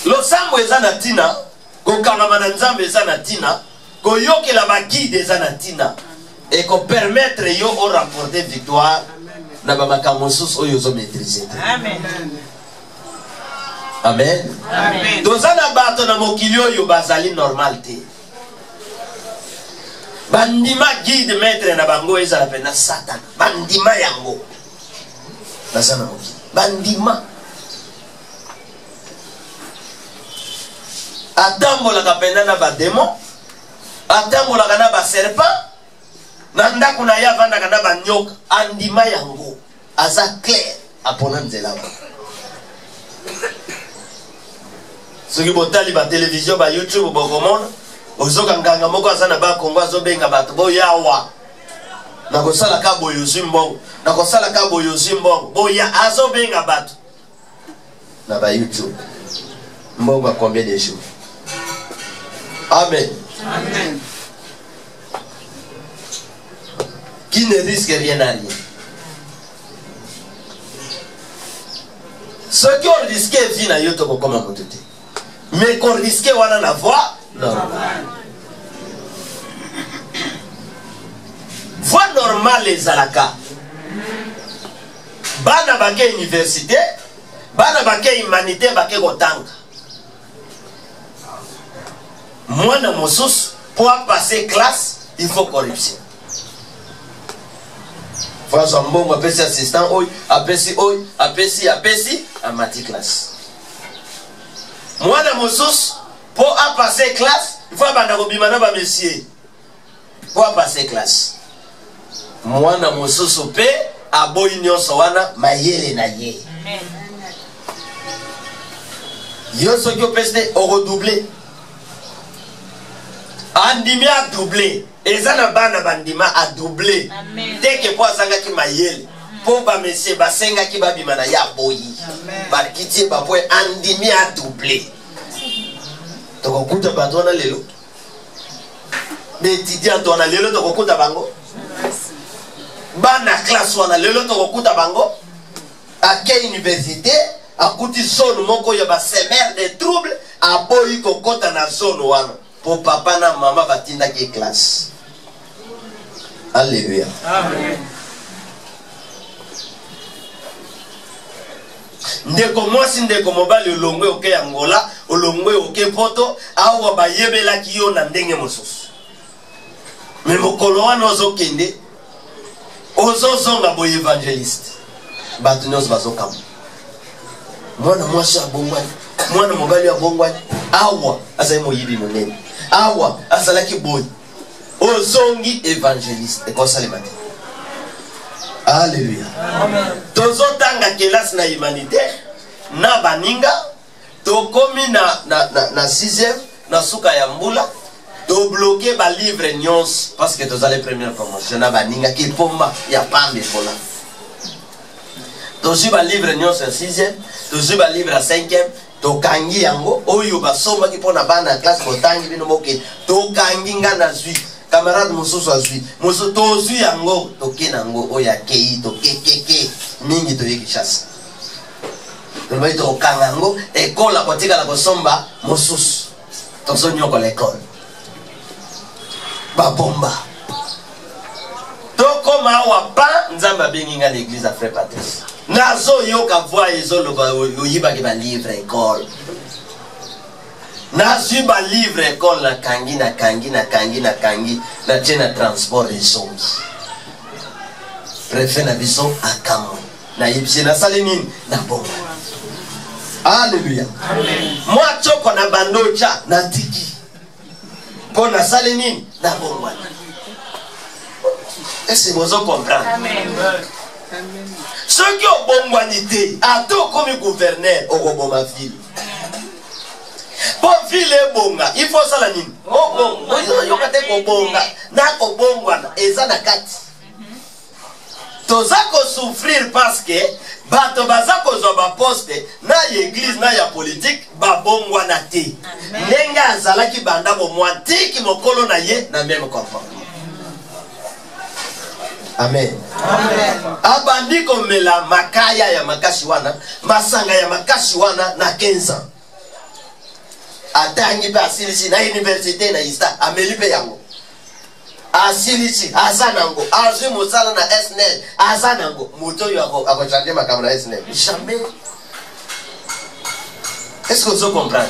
Losambo eza na tina, kokangama na nzambe eza na tina, koyokela bagide eza na tina, et ko permettre yo o remporter victoire na bamakambo mosusu oyo ozo maîtriser. Amen. Amen. Amen. Tozana bato na mokili oyo bazali normal te. Bandima guide maître na bango ezala pena Satan. Bandima yango. Bazana mokili. Bandima. Atambola kapenda na ba démon. Atambola kana ba serpent. Nanda kuna ya vanda kana ba nyoka. Andima yango. Aza clair apona nzela. Soki botali ba télévision ba YouTube bokomona ozoka nganga moko azana ba Kongo azobenga bato boyawa nakosala ka boyo zimbongo nakosala ka boyo zimbongo boya azobenga bato na ba YouTube mbongo a combien de jours. Amen. Amen. Qui ne risque rien à rien. Ceux qui ont risqué vie na yo toko koma motuti. Mais qu'on risquait wana na voie normale. Voie normale les alaka. Bana bake université, bana bake humanité bake kotanga. Mwana mosus pour passer classe, il faut corruption. François Mbongo apesi assistant oi, apesi amati classe. Mwana mosus pour passer classe, il faut abanda kobimana ba messieurs. Pour passer classe. Mwana mosus pe aboyi nyonso wana mayele na ye. Yo soki opeste o redoubler. Andimi a doublé. Ezana bana bandima a doublé. Dès que po asanga ki mayele. Po ba monsieur basenga ki babimana ya boyi. Ba kiti ba po andimi a doublé. Toko kuta batona lelo. Be étudiant tona lelo toko kuta bango. Bana classe wana lelo toko kuta bango. A quelle université a kuti zone moko ya ba semer de troubles a boyi kokota na zone wana. Pour papa na maman batinda qui classe. Alléluia. Amen. Ndeko mwasi ndeko mobali olongwe oke Angola, olongwe oke Poto, awa bayebela ki yo na ndenge mosusu. Mais mokolo wana ozokende, ozozonga boye évangéliste. Bato nyonso bazokamba. Mwana mwasi abongwani, mwana mobali abongwani, awa azali moyibi monene. Awa azalaki boy ozongi évangéliste ekosalemati. Alléluia. Amen. Tozotanga kelasi na humanitaire na baninga tokomi na 6e na suka ya mbula to bloquer ba livre nyons parce que tozale première promotion na baninga ki pomba ya pambe pona. Tozi ba livre nyons ya 6e, tozi ba livre ya 5e. Tokangi yango oyo basomba ki pona bana classe botangi bino moke tokangi nga na zui camarade mosusu azui mosusu tozui yango tokena yango oya kei tokekeke mingi toyeki chasse tolbai tokanga yango école akotika la kosomba mosusu tozonyoko l'école babomba tokoma awa pa nzamba bengi nga l'église à frère Patrice nazo yoka voix ezoloba oyiba ke ba livre école nazo ba livre école na kangi na tena transport ezongi préfet na biso akamwe na yebisi na salenini na bongo. Alléluia. Amen. Moi choko na bandocha na tiki pona salenini na bongo. Est-ce que vous comprenez? Amen. Ceux qui ont bon humanité, à tout comme gouverneur, au Roboma ville. Bon ville est bon, il faut ça la nine. Oh bon, il y a des bonga, n'a pas bon, et ça n'a qu'à. tozako souffrir parce que bato bazako zo ba poste na église na ya politique babongwa na te nenga azalaki banda bo mwantiki mokolo na ye na même comportement. Amen. Amen. Abandi komela makaya ya makashi wana, masanga ya makashi wana na 15 ans. Atangi ba silisi na université na ista amelipe yango. Asilisi azanango, azu mosala na SNL, azanango, moto yo akochanje makambo na SNL. Jamais. Est-ce que vous comprenez?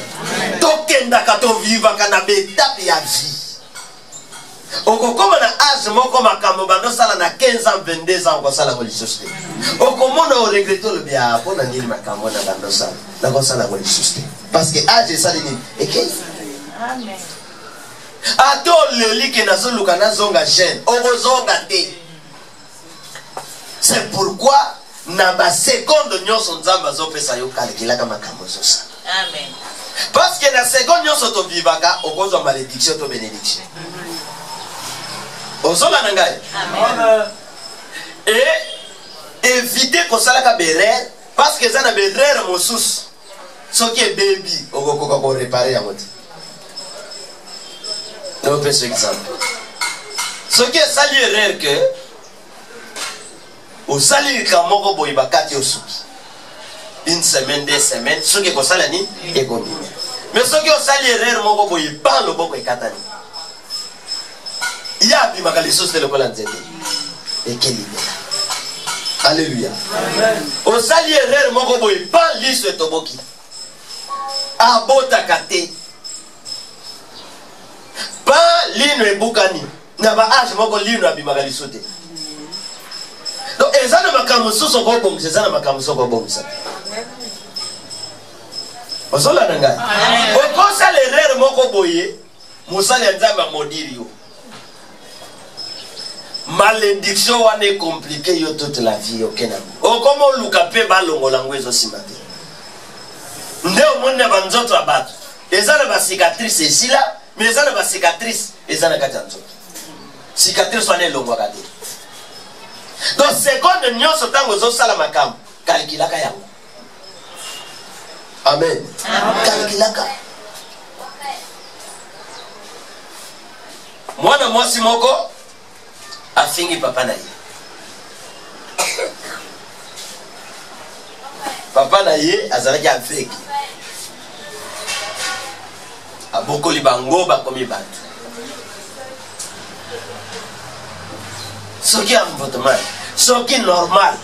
Tokenda kato viva kana betape ya vie. Okokoma na âge moko makambo bando sala na 15 ans 22 ans ko sala ko lisosté. Okomona o regretter le bien pona nini makambo na bando sala. Na ko sala ko lisosté. Parce que âge sala nini? Eke. Amen. Ato leli ke nazoluka na zonga jeune. Okozonga te. C'est pourquoi na ba seconde nyonso nzamba zo pesa yo kalekila kama makambo zo sala. Amen. Parce que na seconde nyonso to vivaka okozwa malédiction to bénédiction. Ozola nangai. Amen. Et éviter ko sala ka berere parce que ça na berere mosus. Ce qui est baby okokoka ko réparer ya moti. On peut ce exemple. Ce qui est sali erreur que au sali kamoko boyibakati osuki. Une semaine, 2 semaines, ce qui est ko sala ni ekomi. Mais ce qui est sali erreur moko boyiban lo boko ekatani. Il y a des choses de l'école en zété. Et quelle idée. Alléluia. Au sali erreur moko boy pas liso toboki. Abota kate. Pas lino e bukani. Na ba age moko lino abimaka lisote. Donc ezana makambo soso ko bom, ezana makambo soko bom ça. Ozola nanga. Au conseil erreur moko boye, musali nzamba modiri yo. Malédiction wane est compliqué yo toute la vie au Kenya. O comment luka pe balongo langwezo simate. Ndeo monna banzoto abatu. Ezana ba cicatrice ici là, mais ezana ba cicatrice ezana katanzo. Cicatrice wane longo kate. Donc seconde nyonso tango zo sala makam, kalkilaka yango. Amen. Kalkilaka. Mwana mwasi moko afingi papa na ye. Papa na ye azalaki aveki. Abokoli bango bakomi bantu. Soki amvotement, soki normal.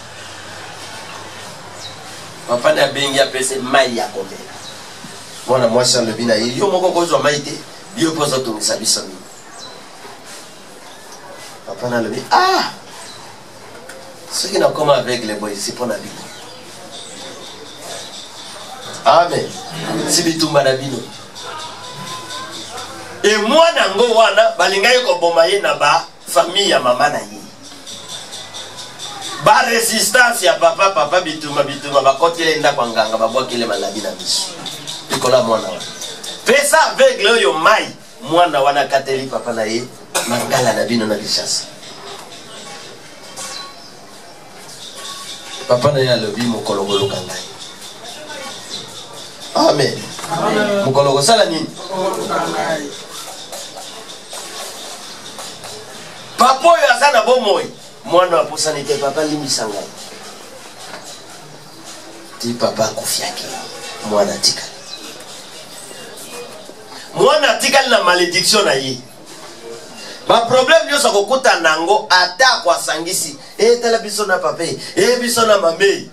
Papa na bengi apese mai ya komela. Mwana mwasi alobi na ye, yo moko kozwa mai te, yo poza tongisa biso nini. Papa na levé. Ah! Ceux qui n'ont comment avec les boys, c'est pour la vie. Amen. C'est bitumba na bino. Et moi nango wana balinga yoko bomaye na ba famille ya mama na ye. Ba résistance ya papa bitumba ba kotile nda kwa nganga ba bwakile maladi na biso. Bikola mwana wana. Pesa avec le yo mai mwana wana kateli papa na ye. Mangala na bino na lishasa. Papa na ya lobi mokologolo kangai. Amen. Mokologo sala nini? Papa yo azana bomoi. Mwana aposani te papa limisa ngai. Ti papa kufiaki. Mwana tika. Mwana tika na malédiction na ye. Ma problème yo sako kuta nango ata kwa sangisi tala biso na pape biso na mame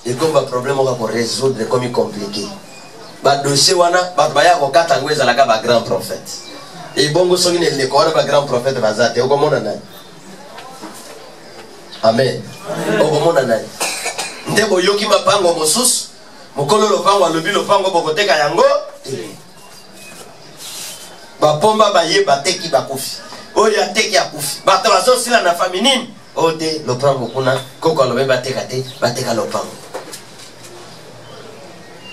et comme ba problème on va résoudre comme compliqué ba dossier wana ba baya ko kata ngweza la ka ba grand prophète et bongo soki ne le ko ba grand prophète bazate ko mona na amen o ko mona na ndebo yoki mapango mosusu mokolo lo pango alobi lo pango bokoteka yango ba pomba ba ye bateki bakufi oya teki akufi bato bazo sila na famille ode lo pango kuna koko lo beba teka te bateka lo pango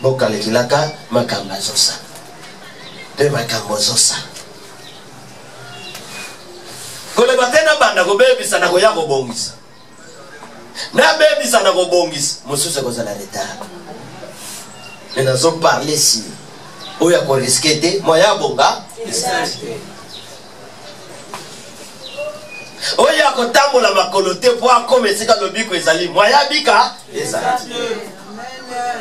boka le kilaka makamba zosa de makambo zosa kole batena banda go bebisa na go ya go bongisa na bebisa na kobongisa mosusu ekozala retard. Mais nous avons parlé ici. Où il y a risqué, moi il y a bonga. Où il y a kotambo la makolote pour commencer quand le biko ezali, moi il y a bika ezali.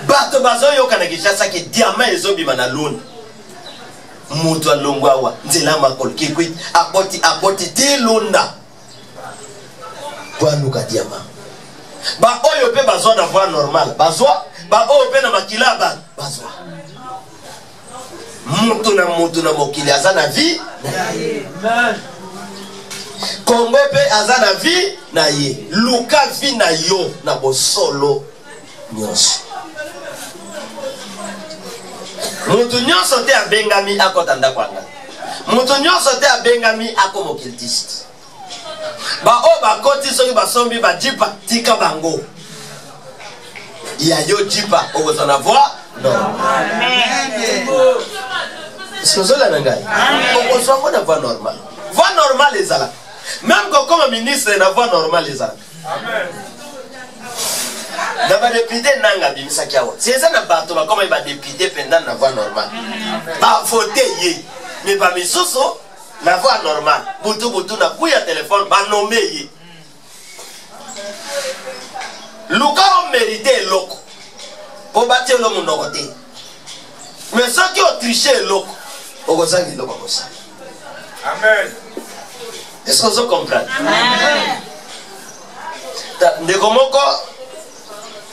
Bato bazo yo kana kishasa ke diamant ezobi manalone. Mutu alongwawa nzela makol kikwit aboti ti londa. Pour luka diamant. Ba oyo pe bazo na voie normale. Bazo ba oyo pe na makila ba bazo. Mutu na mokili aza na vie na ye. Kongo pe aza na vie na ye. Luka vie na yo na bosolo nyonso. Mutu nyonso te abengami akotanda kwanga. Mutu nyonso te abengami akomokiltiste. Ba o ba koti soki basombi ba jipa tika bango. Ya yo jipa okozana voix non. Amen. Est-ce que vous avez un on soit une voix normale. Voix normale les ala. Même comme ministre na voix normale les ala. Amen. Na ba député nanga bimisa kiawa. Si ça na bato ba comme ba député pendant na voix normale. Ba voter yé. Mais ba misuso la voix normale. Butu na kuya téléphone ba nommé yé. Luka on mérité loko. Pour bâtir l'homme non côté. Mais ceux qui ont triché loko. Amen. Est-ce que vous comprenez? Amen. Ndekomoko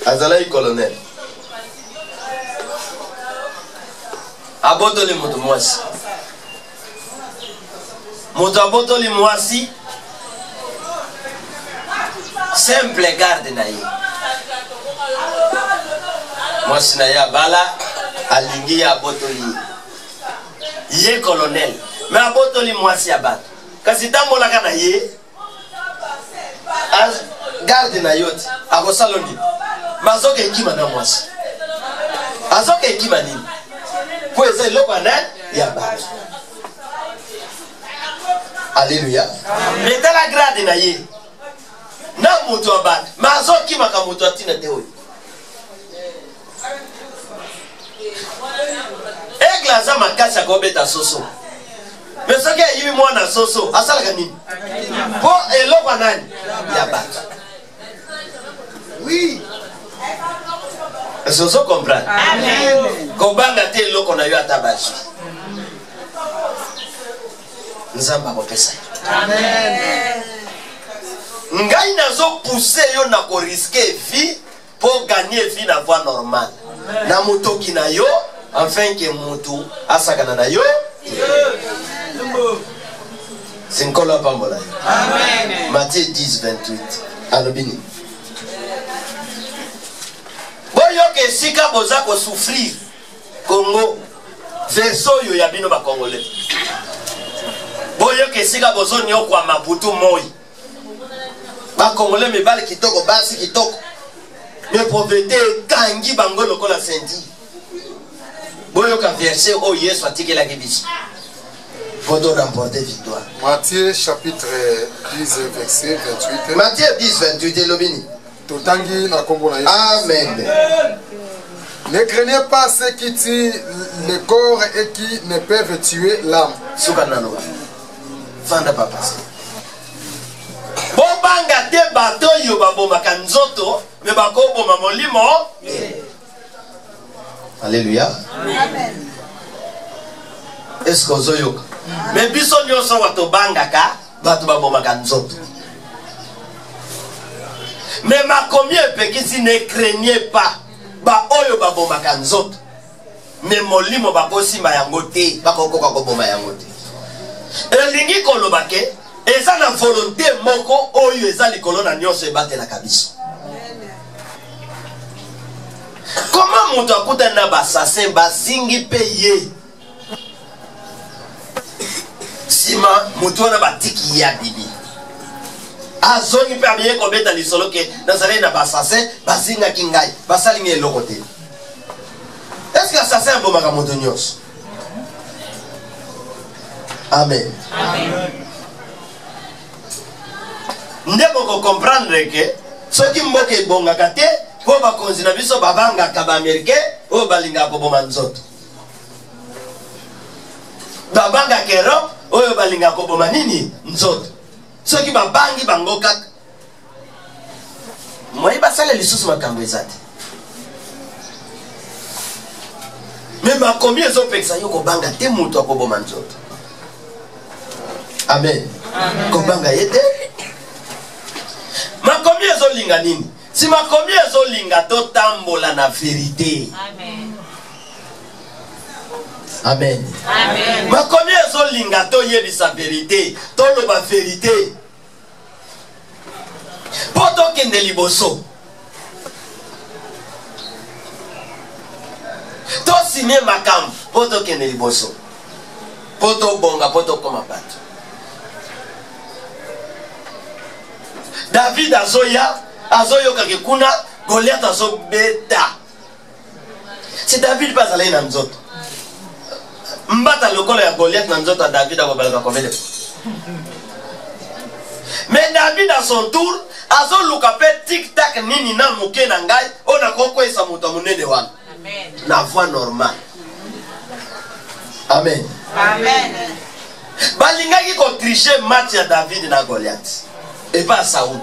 azalai colonel. Abotoli moto mwasi. Moto abotoli mwasi. Simple garde na ye. Mwasi na ya bala alingi ya abotoli. Ye colonel. Mais abotoli mwasi ya bato. Kasi tambola kana ye. Garde na yote. Ako salondi. Mazoke hekima na mwasi. Azoke hekima nini? Kweze loko na ya bato. Alléluia. Metala grade na ye. Na mutu wa bato. Mazoki maka mutu atina te oyo. Eglaza makasi akobeta soso. Mais ce qui est moi na soso, asala kanini? Pour eloko nani? Ya bato. Oui. Est-ce que vous comprenez? Amen. Kobanga te eloko na yo atabashi. Nzamba kopesa. Amen. Ngai nazo pousser yo na ko risquer vie pour gagner vie na voie normale. Na motoki na yo afin que mutu asakana na yo. C'est encore là pambola. Amen. Matthieu 10, 28. Alobini. Boyo ke sika boza ko souffrir Congo verso yo ya bino ba congolais. Boyo ke sika bozo nyo kwa mabutu moi. Ba congolais me bale kitoko basi kitoko. Me pauvreté kangi bango lokola senti. Boyo ka verset o Yesu atikela kibisi. Faut remporter victoire. Matthieu chapitre 10 verset 28. Matthieu 10 28 elobini. Totangi na kombo na Yesu. Amen. Ne craignez pas ceux qui tuent le corps et qui ne peuvent tuer l'âme. Soukanano. Fanda papa. Bobanga te bato yo baboma kanzoto me bakobo mamolimo. Alléluia. Amen. Est-ce que vous avez mais biso nyonso wato bangaka bato babomaka nzoto. Mais ma combien pekisi ne craignez pas ba oyo babomaka nzoto. Mais molimo bakosi mayango te bakokoka koboma yango te. Elingi kolobake eza na volonté moko oyo eza likolo na nyonso ebatela kabiso. Comment moto akuta na basassin bazingi pe ye? Sima mutona batiki ya bibi azongi pe bien kobeta lisolo ke nazali na basase bazinga kingai basalingi eloko te. Est-ce que assassin bomaka moto nyonso? Amen. Amen. Ndeko ko comprendre que soki mboka ebongaka te po bakonzi na biso babangaka baaméricain oyo balingaka koboma nzoto babangaka Europe oyo balingaka koboma nini nzoto soki babangi bango kaka moi basala lisusu makambo eza te me makomi ezopekisa yo kobanga te moto akoboma nzoto amen kobanga ye te makomi ezolinga nini si makomi ezolinga totambola na verité amen makomi ezolinga toyebisa verité toloba verité po tokende liboso tosine makambo po tokende liboso po tobonga po tokoma bato David azoyokaki kuna Goliath azobeta si David pas allé na nzoto mbata lokolo ya Goliath na nzoto David akobalaka komede mais David à son tour azoluka pe tic tac nini na moke na ngai ona kokwesa moto monene wana na voix normale amen balingaki ko tricher match ya David na Goliath et pas Saoul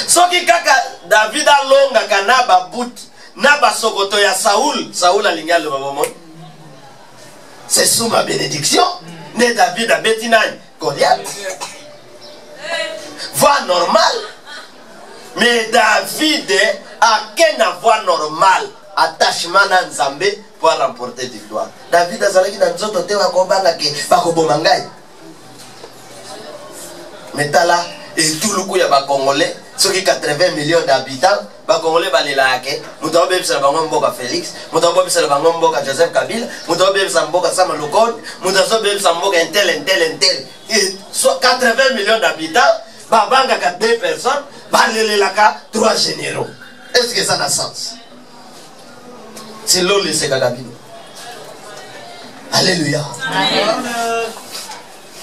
soki kaka David alongaka na babut na basokoto ya Saoul alingi aloba bomo c'est sous ma bénédiction ne David abeti nani Goliath voix normale mais David a qu'une voix normale attachement na Nzambe pour remporter victoire David azalaki na nzoto te wakobanga ke bakoboma ngai metala et tout le coup ya ba congolais soki 80 millions d'habitants ba congolais balelaka ke muto obebisa bango mboka Félix muto obebisa bango mboka Joseph Kabila muto obebisa mboka Sama Lukonde muto obebisa mboka intel et so 80 millions d'habitants babanga ka 2 personnes balelelaka 3 généraux est-ce que ça a sens c'est l'ole c'est Kabila alléluia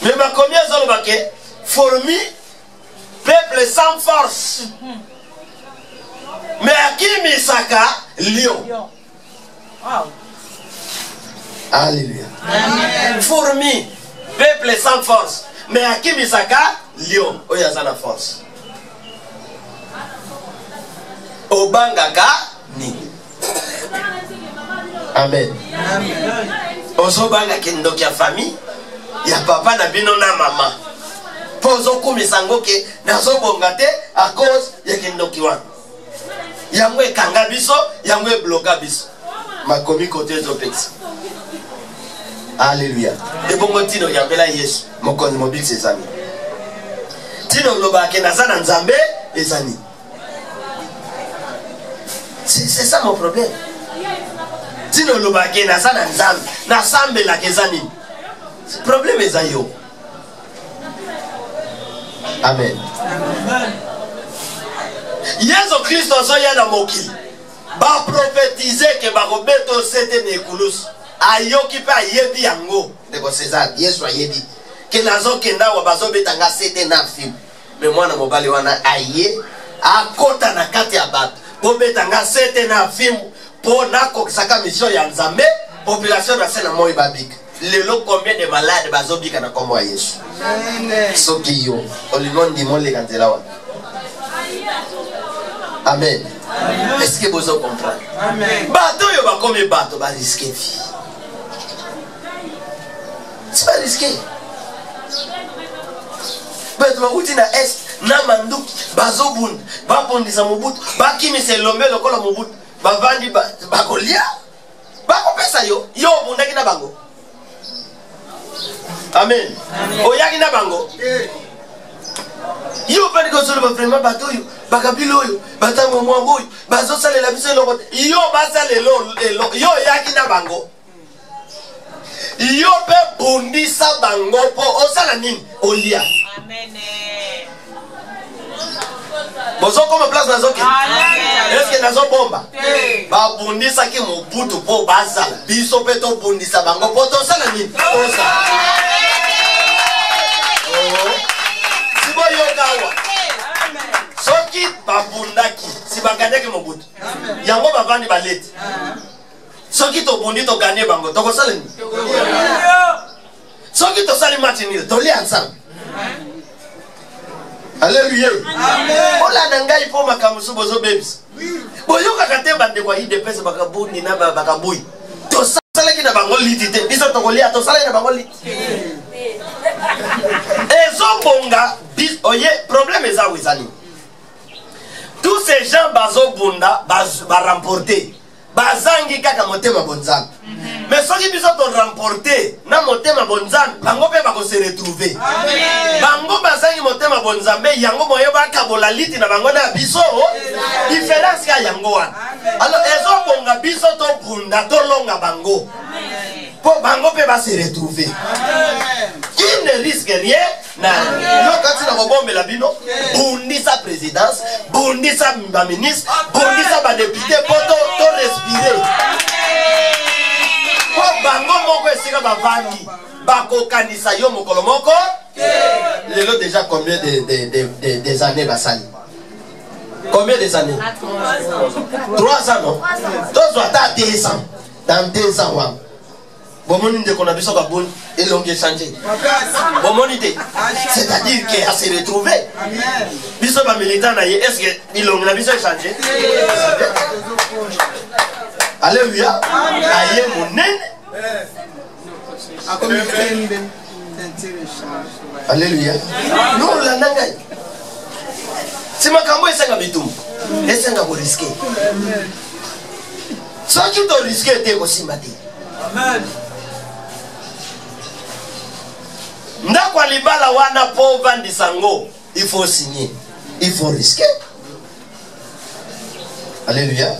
mais ma combien zolo baké fourmi peuple sans force mais à qui misaka lion alléluia fourmi peuple sans force mais à qui misaka lion oya sana force obangaka ni amen ozobanga kindoki ya famille ya papa na bino na mama pozo kumisango ke nazobonga te à cause ya kindoki wana yango ekanga biso yango ebloka biso makomi kote ezopekisa alléluia ebongo tino yambela Yesu mokonzi mobile sezami tino lobake naza na Nzambe ezani c'est ça mon problème tino lobake naza na Nzambe nasambela kezani problème ezayo amen Yesu Kristo azoya na mokili ba prophétiser ke ba robeto sete nekulus ayoki pa yebi yango ndeko César Yesu ayebi ke nazo kenda wa bazo betanga sete na film mais mwana mobali wana aye akota na kati ya bato po betanga sete na film po na kokisaka mission ya Nzambe population na sena moi babika lelo combien de malades bazo bika na kombo ya Yesu soki yo olimondi mole kantela wa amen est-ce que vous comprenez amen bato yo ba comme bato ba risquer vie c'est pas risqué bato ba uti na est na manduki bazo bund ba pondisa mobutu ba kimise lombe lokola mobutu ba vandi ba kolia ba kopesa yo bundaki na bango amen oyaki na bango yo pas de solo vraiment bato yo bakabilo yo batango mwango yo bazo salela biso loko yo basalelo yo yaki na bango yo pe bundisa bango po osala nini olia amen bozo comme place nazo ke est-ce que nazo bomba ba bundisa ki mobutu po baza biso pe to bundisa bango po to sala nini osa sibo yo gawa soki si baganyaki mobutu yango bavandi baleti soki tobundi toganye bango tokosala nini soki tosali match nini tolia ensemble. Alléluia. Olanda ngai po makambo so bozo babes boyokaka te bandeko ya IDPS bakabundi na bakabuyi tosalaki na bango liti te biso tokolia tosalaki na bango liti ezobonga oye problème eza wezali tous ces gens bazobunda baremporte bazangi kaka motema bonzambe mais soki biso toremporte na motema bonzambe bango mpe bakose retrouver bango bazangi motema bonzambe yango moyo bakabola liti na bango na biso différence ya yango wana alors ezobonga biso tobunda tolonga bango po bango mpe base retrouver qui ne risque rien na yo kati na kobombela bino bundisa présidence bundisa baministre bundisa badepute po to respirer po bango moko esika bavandi bakokanisa yo mokolo moko lelo déjà combien des années basali combien des années 3 ans non tozwa ata 2 ans dans 2 ans wana bomoni ndeko na biso kaboni elongi echange bomoni te c'est-à-dire que a se retrouver biso bamilitant na ye est-ce que ilongi na biso echange alléluia aye monene alléluia non landa ngai si makambo esenga bitumbu esenga koriske soki toriske te kosimba te ndako ya libala wana po ovandisa ngo il faut signer il faut risquer alléluia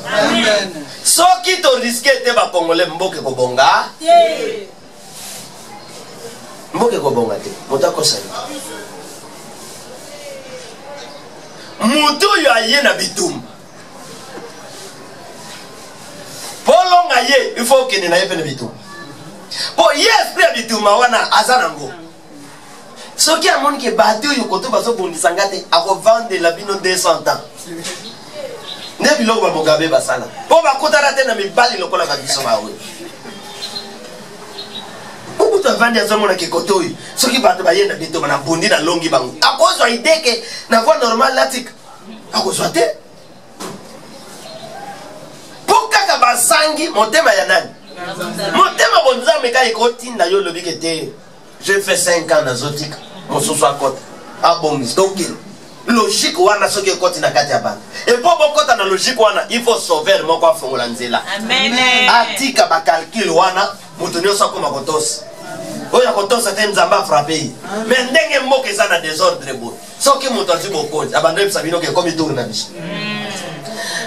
soki toriske te bakongole mboke kobonga mboke kobonga te moto akosali mutu oyo aye na bitumba polonga ye il faut okende na ye mpe na bitumba po ye esprit ya bitumba wana aza nango soki amoni ke bato oyo koto bazobundisa nga te akovandela bino 200 ans nde biloko bamogabe basala mpo bakutana te na mibali lokola babiso baoyo okutu avandi azomonake koto oyo soki bato bayenda bitumba na bundi na longi bango akozwa ideke na voie normale latika akozwa te mpo kaka basangi motema ya nani motema bonzambe ka ekotinda yo lobike te je fais 5 ans nazotika mosusu akota abongisi tokila logique wana soki ekoti na kati ya bana epo bokota na logique wana il faut sauver moko afongola nzela atika bakalcule wana moto nyonso akoma kotosa oyo akotosa te nzambe afrape ye mais ndenge mboka eza na désordre boye soki moto azwi bokonzi abanda yebisa bino ke ekomi tour na biso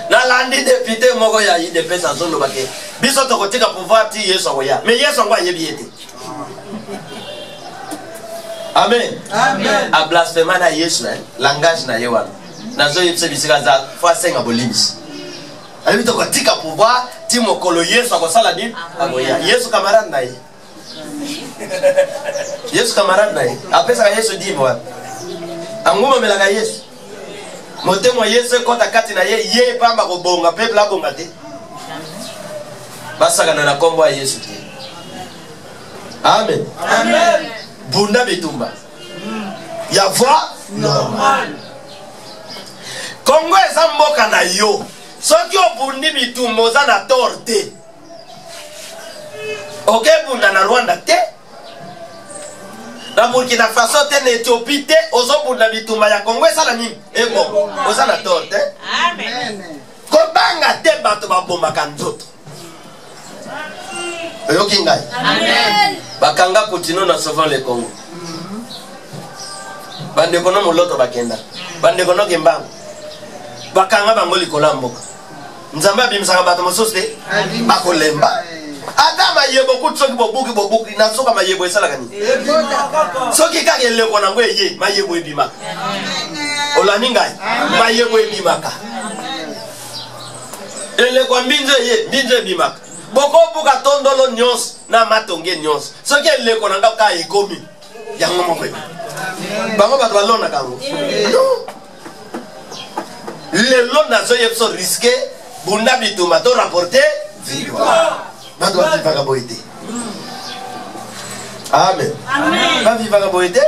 nalandi député moko ya IDPS azoloba ke biso tokotika pouvoir ti yesu akoya mais yesu yango ayebi ye te amen a blasphème na yesu langage na ye wana nazoyebisa bisika za fo asenga bolimisi alebi tokotika pouvoir ti mokolo yesu akosala nini akoya yesu camarade na ye yesu camarade na ye apesaka yesu dime wana angumamelaka yesu motemo yesu ekota kati na ye ye pamba kobonga peuple abonga te basakana na kombo ya yesu te amen bunda bitumba ya voix normal Kongo eza mboka na yo soki obundi bitumba oza na tort te okebunda na Rwanda te na Burkina Faso te na Ethiopie te ozobunda bitumba ya Kongo esala nini ebo oza na tort te amen kobanga te bato babombaka nzoto oyoki ngai amen bakanga kutino na sauvant le Congo bande kono moloto bakenda bande kono kembango bakanga bango likola mboka nzambe abimisaka bato mosusu te bakolemba ata mayebo kutsoki bobuki na soka mayebo esalaka nini soki kaka eleko nango eye mayebo ebimaka olani ngai mayebo ebimaka eleko mbinzo eye mbinzo ebimaka boko buka tondolo nyonso na matonge nyonso soki eleko nanga ka ekomi yango moko bango bato balona kango Le long nazo yepso risqué bunda bituma to rapporter victoire. Bado vivaka boité. Amen. Amen. Ba vivaka boité.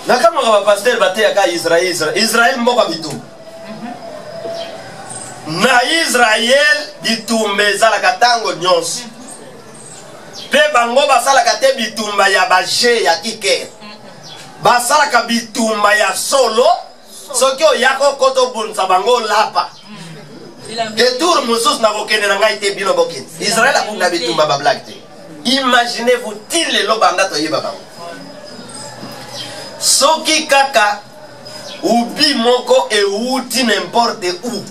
Na kama ka pasteur bate ya ka Israël mboka bitum. Na Israël bitumbe zala katango nyonso. Pe bango basala kate bitumba ya baje ya kike. Basala ka bitumba ya solo. Soki oyako koto bunza bango lapa. De tour musus na bokene na ngai te bino bokene. Israël akunda bitumba ba black te. Imaginez-vous til le lobanda to yeba bango. Soki kaka ubi moko e uti n'importe où.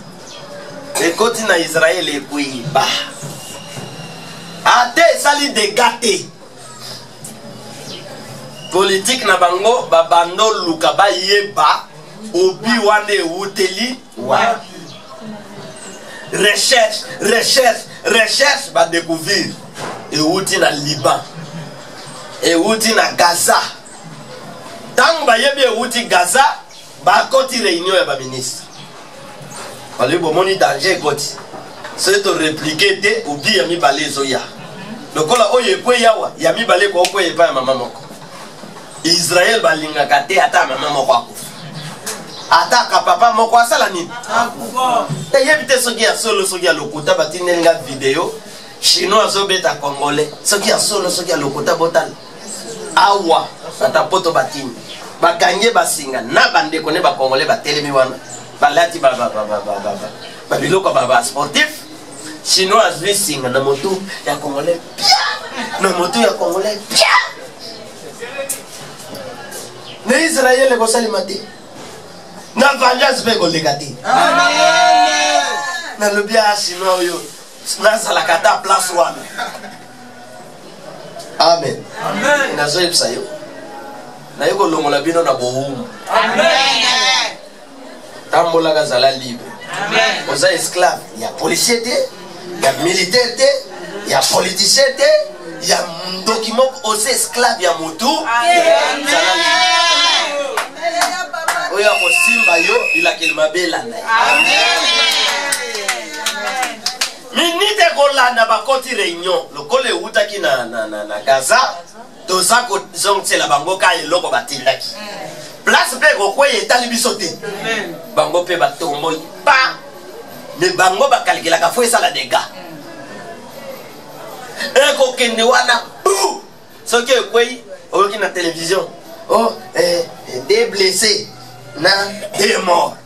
E koti na Israël e kuiba. Ate sali de gâté. Politique na bango babando luka ba yeba ubi wane uteli wa. Recherche ba découvrir e uti na Liban. E uti na Gaza. Tant ba yebi e uti Gaza ba koti réunion ya ba ministre. Allez bon moni danger koti. C'est to répliquer te ubi ya mi balé zoya. Lokola oye kwe yawa ya mi balé ko kwe pa mama moko. Israël balinga kate ata mama moko akufa. Ata ka papa moko asala nini? Akufa. Te yebite soki ya solo soki ya lokuta batinenga vidéo chinois azobeta congolais. Soki ya solo soki ya lokuta botal. Awa ata poto batini. Bakanye basinga na bande kone ba congolais batelemi wana. Balati biloko baba sportif chinois visinga na moto ya congolais na moto ya congolais na Israël ko salimati na vengeance be ko legati amen na lobia chinois yo na salakata place wana amen amen na zo yepsayo na yeko longola bino na bohum amen tambola kazala libre. Amen. Oza esclave. Il y a policier, il y a militaire, il y a politicien, il y a document aussi esclave, il y a moto. Amen. Oya kosimba yo ila kilmabela. Amen. Minite kolanda bakoti réunion. Lokole utaki na Gaza. Toza ko zongtela bango ka eloko batindaki. Place pe kokwe etali bisote. Bango pe batombo pa. Mais bango ba calcula ka fo esala dégâts. Eko kende wana bou. Soki ekwe oyoki na télévision. Oh, des blessés na des morts.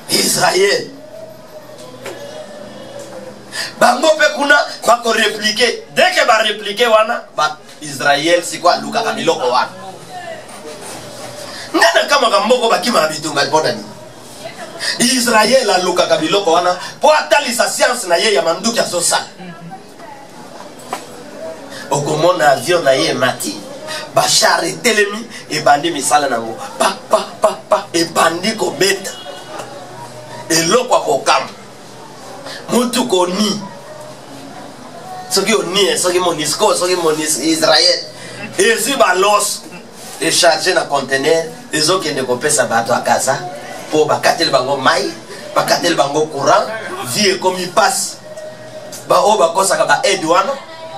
Israël. Bango pe kuna ba ko répliquer. Dès que ba répliquer wana ba Israël c'est quoi luka kabiloko wana. Ngana kama kamboko bakima bitunga bodani. Israël la luka kabiloko wana po atali sa science na ye ya manduki azosa. Okomona avion na ye mati. Bachar etelemi e bandi misala nango. Pa e bandi ko beta. E lokwa ko kam. Mutu ko ni. Soki oni soki monisco soki Israël. Et si balos et chargé na conteneur les autres qui ne kopesa bato à Gaza pour bakatel bango mai bakatel bango courant vie comme il passe ba o bakosa ka edwana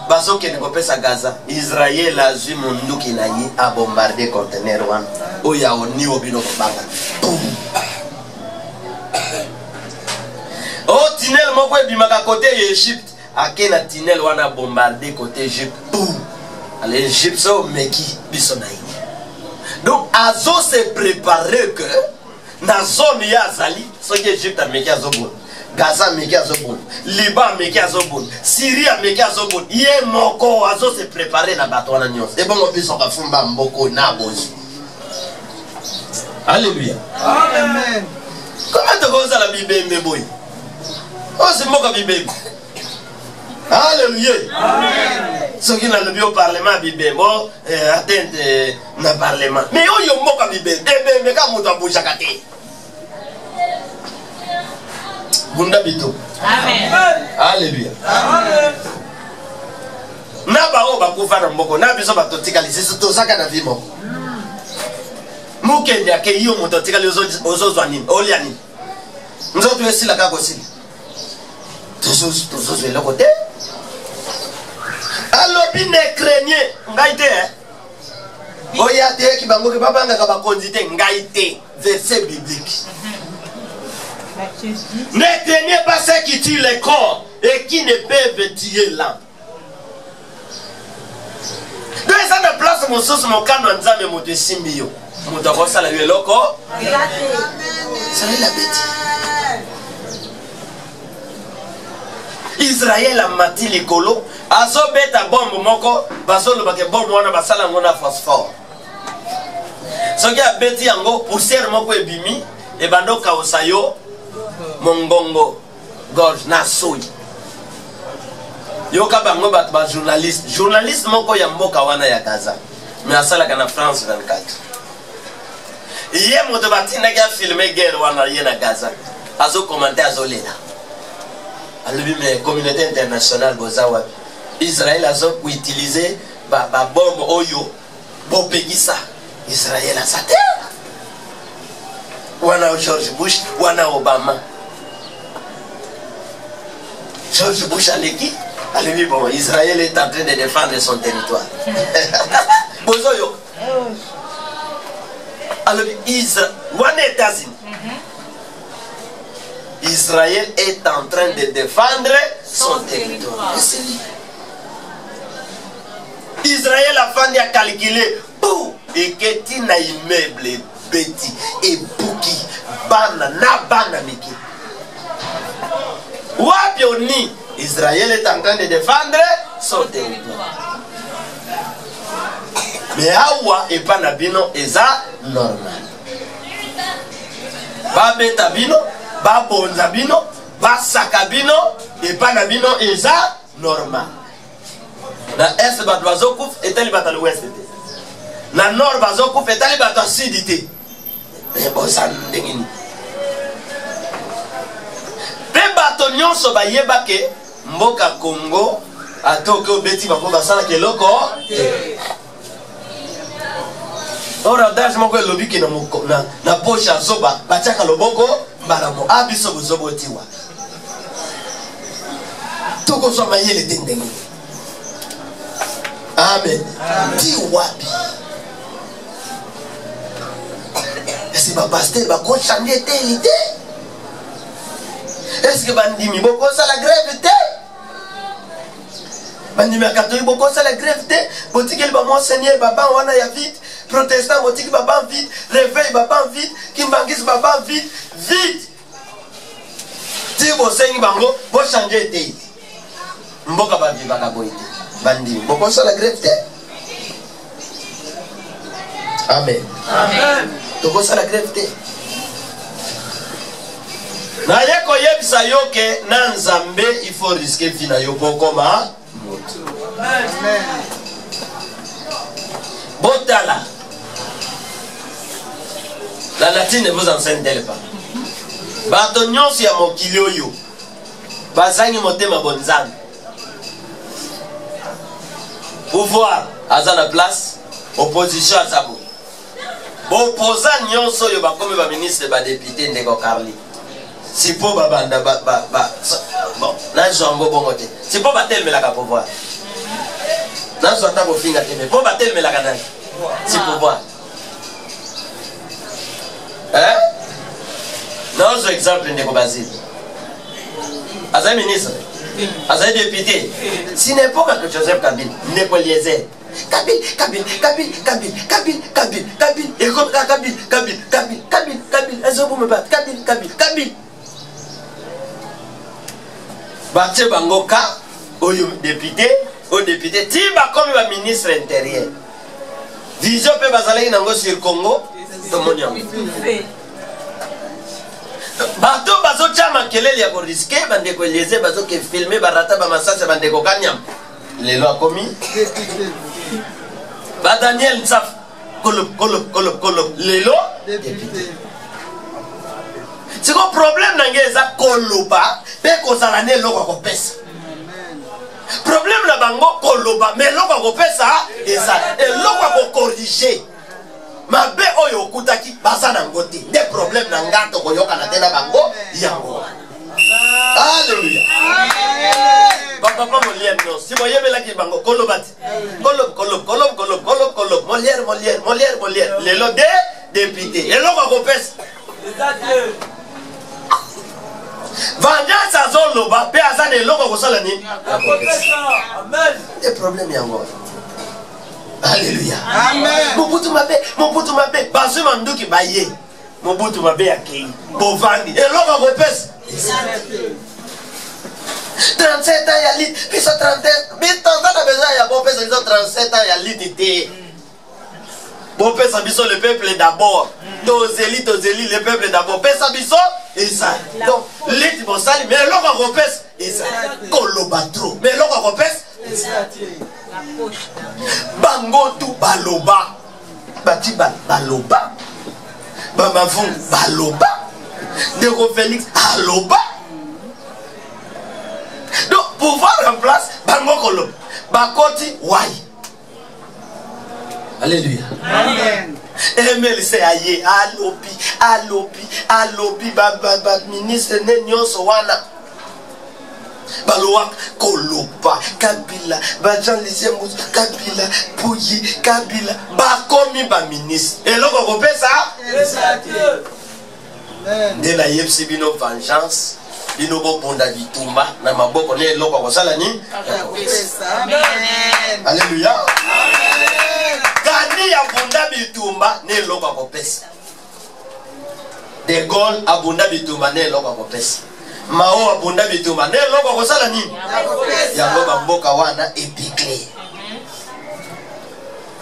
bazo qui ne kopesa Gaza Israël a zui munduki na yi a bombarder conteneur wana o ya oni obino banga o tunnel moko ebimaka côté Égypte akena tunnel wana bombarder côté Égypte allez Égypte so meki bisonai. Donc azo se préparer que na zone ya azali so que Égypte a meki azobon Gaza meki azobon Liban meki azobon Syrie meki azobon ye moko azo se préparer na bato wana nyonso et bon biso ka fumba mboko na bozi. Alléluia. Amen. Comment te goza la Bible mbeboy? Oh c'est moko Bible. Alléluia. Amen. Ce qui n'a le au parlement Bible, bon, atteinte na parlement. Mais oh yo moka Bible, mais quand mon tabou jakate. Bunda bito. Amen. Alléluia. Amen. Na ba o ba kufa na mboko, na biso ba totika lisisi to saka na vimo. mukende ake yo moto tika ozo nini olia nini nzoto esila kako sila tozo le côté alobi ne craignez ngai te oya te ki bango ke babanga ka bakondite ngai te verset biblique. Ne craignez pas ceux qui tuent les corps et qui ne peuvent tuer l'âme. Donc ça ne place mon sauce mon canon nzambe moto simbiyo moto ko sala yo loko ça est la bête. Israël a mati likolo azo beta bombe moko bazolo bake bombe wana basala ngona phosphore soki a beti yango poussière moko ebimi e bando kaosa yo mongongo gorge na soyi yo ka bango bat ba journaliste moko ya mboka wana ya Gaza mais asala kana France 24 iye moto batina ka filmer guerre wana ye na Gaza azo commenter azo lela alobi mais communauté internationale bozawa Israël azo utiliser ba bombe oyo bopegisa Israël a sa terre wana George Bush wana Obama George Bush a l'équipe alobi bon Israël est en train de défendre son territoire bozoyo alobi wana États-Unis Israël est en train de défendre son territoire. Israël a fait à calculer pour et que tu n'as immeuble bêti et bouki bana na bana miki. Wapioni Israël est en train de défendre son territoire. Mais awa et panabino eza normal. Ba beta bino ba bonza bino ba sakabino et pas na bino eza normal na est ba bazokuf etali bata l'ouest na nord bazokuf etali bata sud té mais bosan ndengini pe bato nyonso ba yeba ke mboka Congo atoke obeti bako basala ke loko ora dash moko elobi ke na poche azoba batiaka loboko baramo abiso bozobotiwa toko so mayele tendenge amen ti wapi est-ce que pasteur va ko changer telle idée est-ce que bandimi boko ça la grève té bandimi catholique boko ça la grève té botikeli ba monseigneur baba wana ya vite protestant botiki baba vite réveil baba vite kimbangis baba vite vite ti bo sengi bango bo changer té mboka ba viva ka boité bandi boko ça la grève té amen amen toko ça la grève té na yeko yebisa yo ke na nzambe il faut risquer vina yo pokoma amen botala la latine ne vous enseigne pas bato nyonso ya mokili oyo bazangi motema bonzambe pouvoir aza na place opposition aza bo opposant nyonso oyo bakomi ba ministre ba député ndeko Carly si po babanda bon na zongo bongo te si po batelmelaka pouvoir na zota ko finga te po batelmelaka nani si pouvoir non exemple ndeko Basile aza ministre aza député si n'importe que Joseph Kabila ndeko Eliezer Kabila et comme Kabila ezo me bat Kabila batie bango ka oyo député au député tiba comme ba ministre intérieur vision pe bazalaki nango sur Congo to moniam bato bazo chama kelele ya ko risquer bandeko Eliezer bazo ke filmer barata ba masasa bandeko Kanyam lelo akomi ba Daniel Nsaf kolop lelo député c'est un problème nangeza koloba pe kozala ne loko ko pesa problème na bango koloba mais loko ko pesa eza et loko ko corriger mabe oyo okutaki baza nango te des problèmes na nga tokoyokana te na bango yango. Alléluia. Papa Molière non. Si vous voyez là qui bango kolobati. Kolob. Molière. Les lots des députés. Et l'on va repès. Vengeance à zone loba. Pe azane l'on va resalani. Amen. Des problèmes yango. Alléluia. Amen. Mobutu mabe. Basu mandu ki baye. Mobutu mabe akei. Bovandi. Et l'on va repès. 37 ans, il y a lit, puis 30 ans, mais tant qu'on a besoin, il y a bon père, 37 ans, il y a lit d'été. Bon père, ça le peuple d'abord. Tozeli, le peuple d'abord. Père, ça et ça. Donc, lit, bon sali, mais l'on va repès, et ça. Kolobatro, mais l'on va repès, et ça. Bango tout baloba. Batiba baloba. Bamafou baloba. Dero Félix aloba. Donc, pouvoir en place, bango kolo, bakoti wai. Alléluia. Amen. Emel se aye, alobi, baba, ministre nenyon sowana. Baloak, koloba, Kabila, Bajan Lisemous, Kabila, Pouyi, Kabila, bakomi ba ministre. Et l'on va ça? De la yepsi bino vengeance. Bino bo bonda bitumba na maboko ne loko kosala ni. Alléluia. Gani ya bonda bitumba ne loko kopesa. De Gaulle abunda bitumba ne loko kopesa. Mao abunda bitumba ne loko kosala ni. Yango bamboka wana epiclé.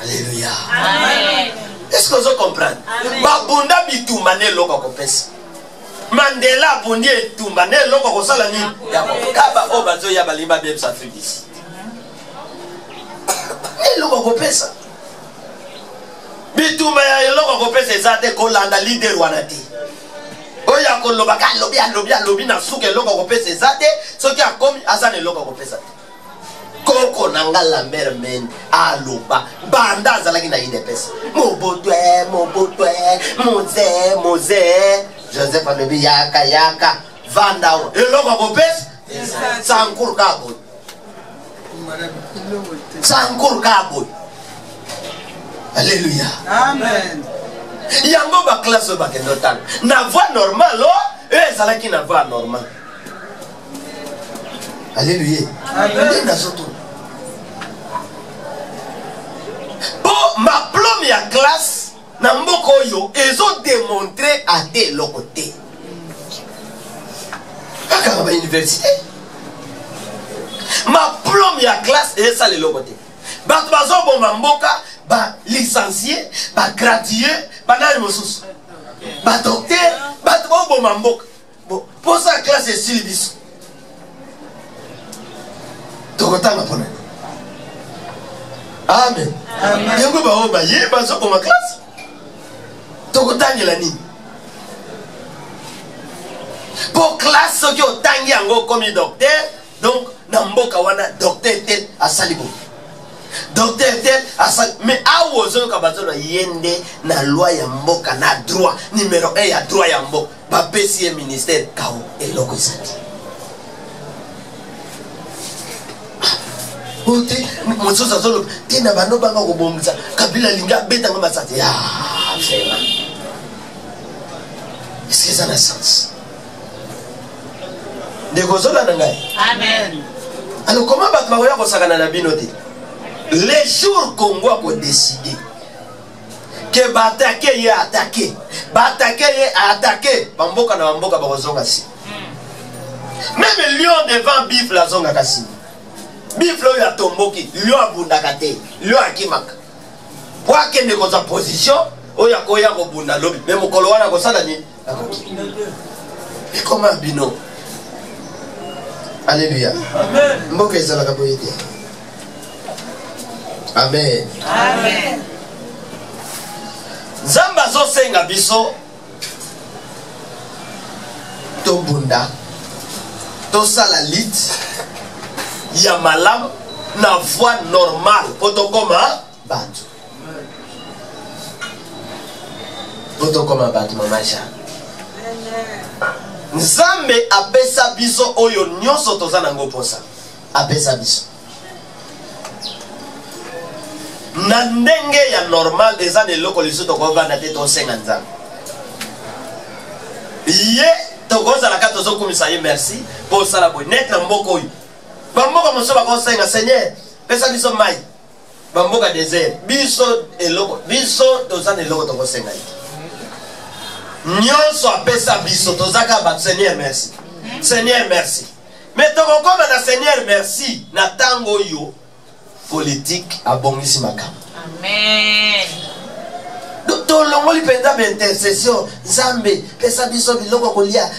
Alléluia. Amen. Est-ce que vous comprenez? Babunda bitumba ne loko kopesa. Mandela bundi etumba ne loko kosala ni kaba obazo ya balimba bebsa Afrique ne loko kopesa bitumba ya loko kopesa ezate kolanda leader wana te oya koloba ka lobi na suke loko kopesa ezate soki akomi azane loko kopesa te koko nanga la mère men aloba banda azalaki na idepesa mobotwe moze Joseph alobi yaka vanda o eloko kopesa sankur kabo Alléluia. Amen. Yango ba classe ba kendo tan na voix normale ezalaki na voix normale. Alléluia. Amen. Pour ma première classe na mboko yo ezo démontrer à des locotés. Aka ba université. Ma première classe est ça les locotés. Ba bazo bo mboka ba licencié, ba gradué, ba nani mosusu. Ba docteur, ba bo mboka. Bon, pour ça classe est silibis. Tokotanga pona. Amen. Amen. Yango ba oba ye bazo bo ma classe. Tokotanga la nini? Pour classe qui au tangi yango comme docteur, donc na mboka wana docteur tel asalibo. Docteur tel asal mais awozo kabazo na yende na loi ya mboka na droit numéro 1 ya droit ya mboka ba PCM ministère kao eloko sati. Ote mososa solo tena bano banga ko bomza kabila linga beta ngoma sati ya sema. Est-ce que ça a sens? Amen. Alors comment Batmaoya kosakana na binote? Les jours Congo a décidé que Batake y a attaqué. Batake y a attaqué. Bamboka na bamboka bazonga si. Même lion devant bif la zonga kasi. Bif lo ya tomboki, lion abundaka te, lion akimaka. Kwa kende koza position, oya koya ko bunda lobi. Même mokolo wana kosala ni. Et comment bino? Alléluia. Amen. Mboka ezala kaboyete. Amen. Amen. Zamba zo senga biso to bunda to sala lit ya malam na voix normale otokoma batu. poto koma bato mamaja nzambe apesa biso oyo nyonso toza nango posa apesa biso na ndenge ya normal eza na eloko lisu tokovanda te tosenga nzambe ye tokozalaka tozokumisa ye merci mpo osala boye net na mboka oyo bamboka mosusu bakosenga seigneur pesa biso mai bamboka désert biso toza na eloko tokosenga ye nyonso apesa biso tozaka bato seigneur merci seigneur merci mais tokokoma na seigneur merci na ntango oyo politique abongisi makambo Amen. tolongoli mpenza baintercession nzambe pesa biso biloko kolia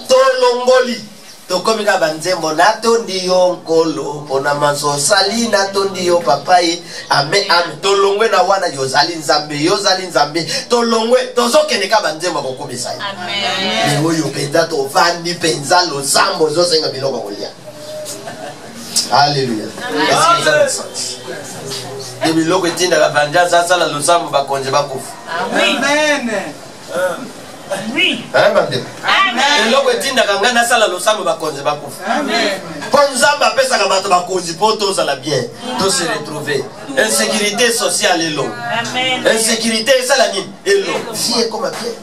tolongoli tokomi kaka banzembo natondi yo nkolo mpona maso osali natondi yo papai ame tolongwe na wana yozali nzambe tolongwe tozokende kaka banzembo kokomisa ye me oyo mpenza tovandi mpenza losambo ozosenga biloko kolia Alléluia. Et biloko etindaka banja asala losambo bakonze bakufa. Amen. Oui. Amen. Amen. Biloko etindaka ngana asala losambo bakonze bakufa. Amen. Po nzambe apesaka bato bakonzi po tozala bien, to se retrouver. Insécurité sociale est long. Amen. Insécurité esala nini? Elo. Vie comme bien.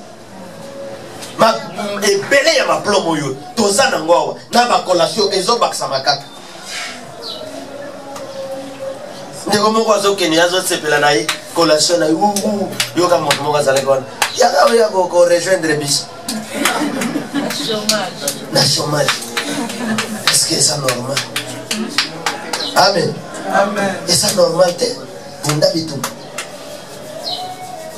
Ma ebele ya maplomo yo toza nango awa na bakolation ezobakisa makaka. Ndeko moko azokende azosepela na ye collation na yoka moto moko azalaki wana yaka oya ko rejoindre biso na chômage. Est-ce que c'est normal? Amen. Amen. Et ça normal te bunda bitu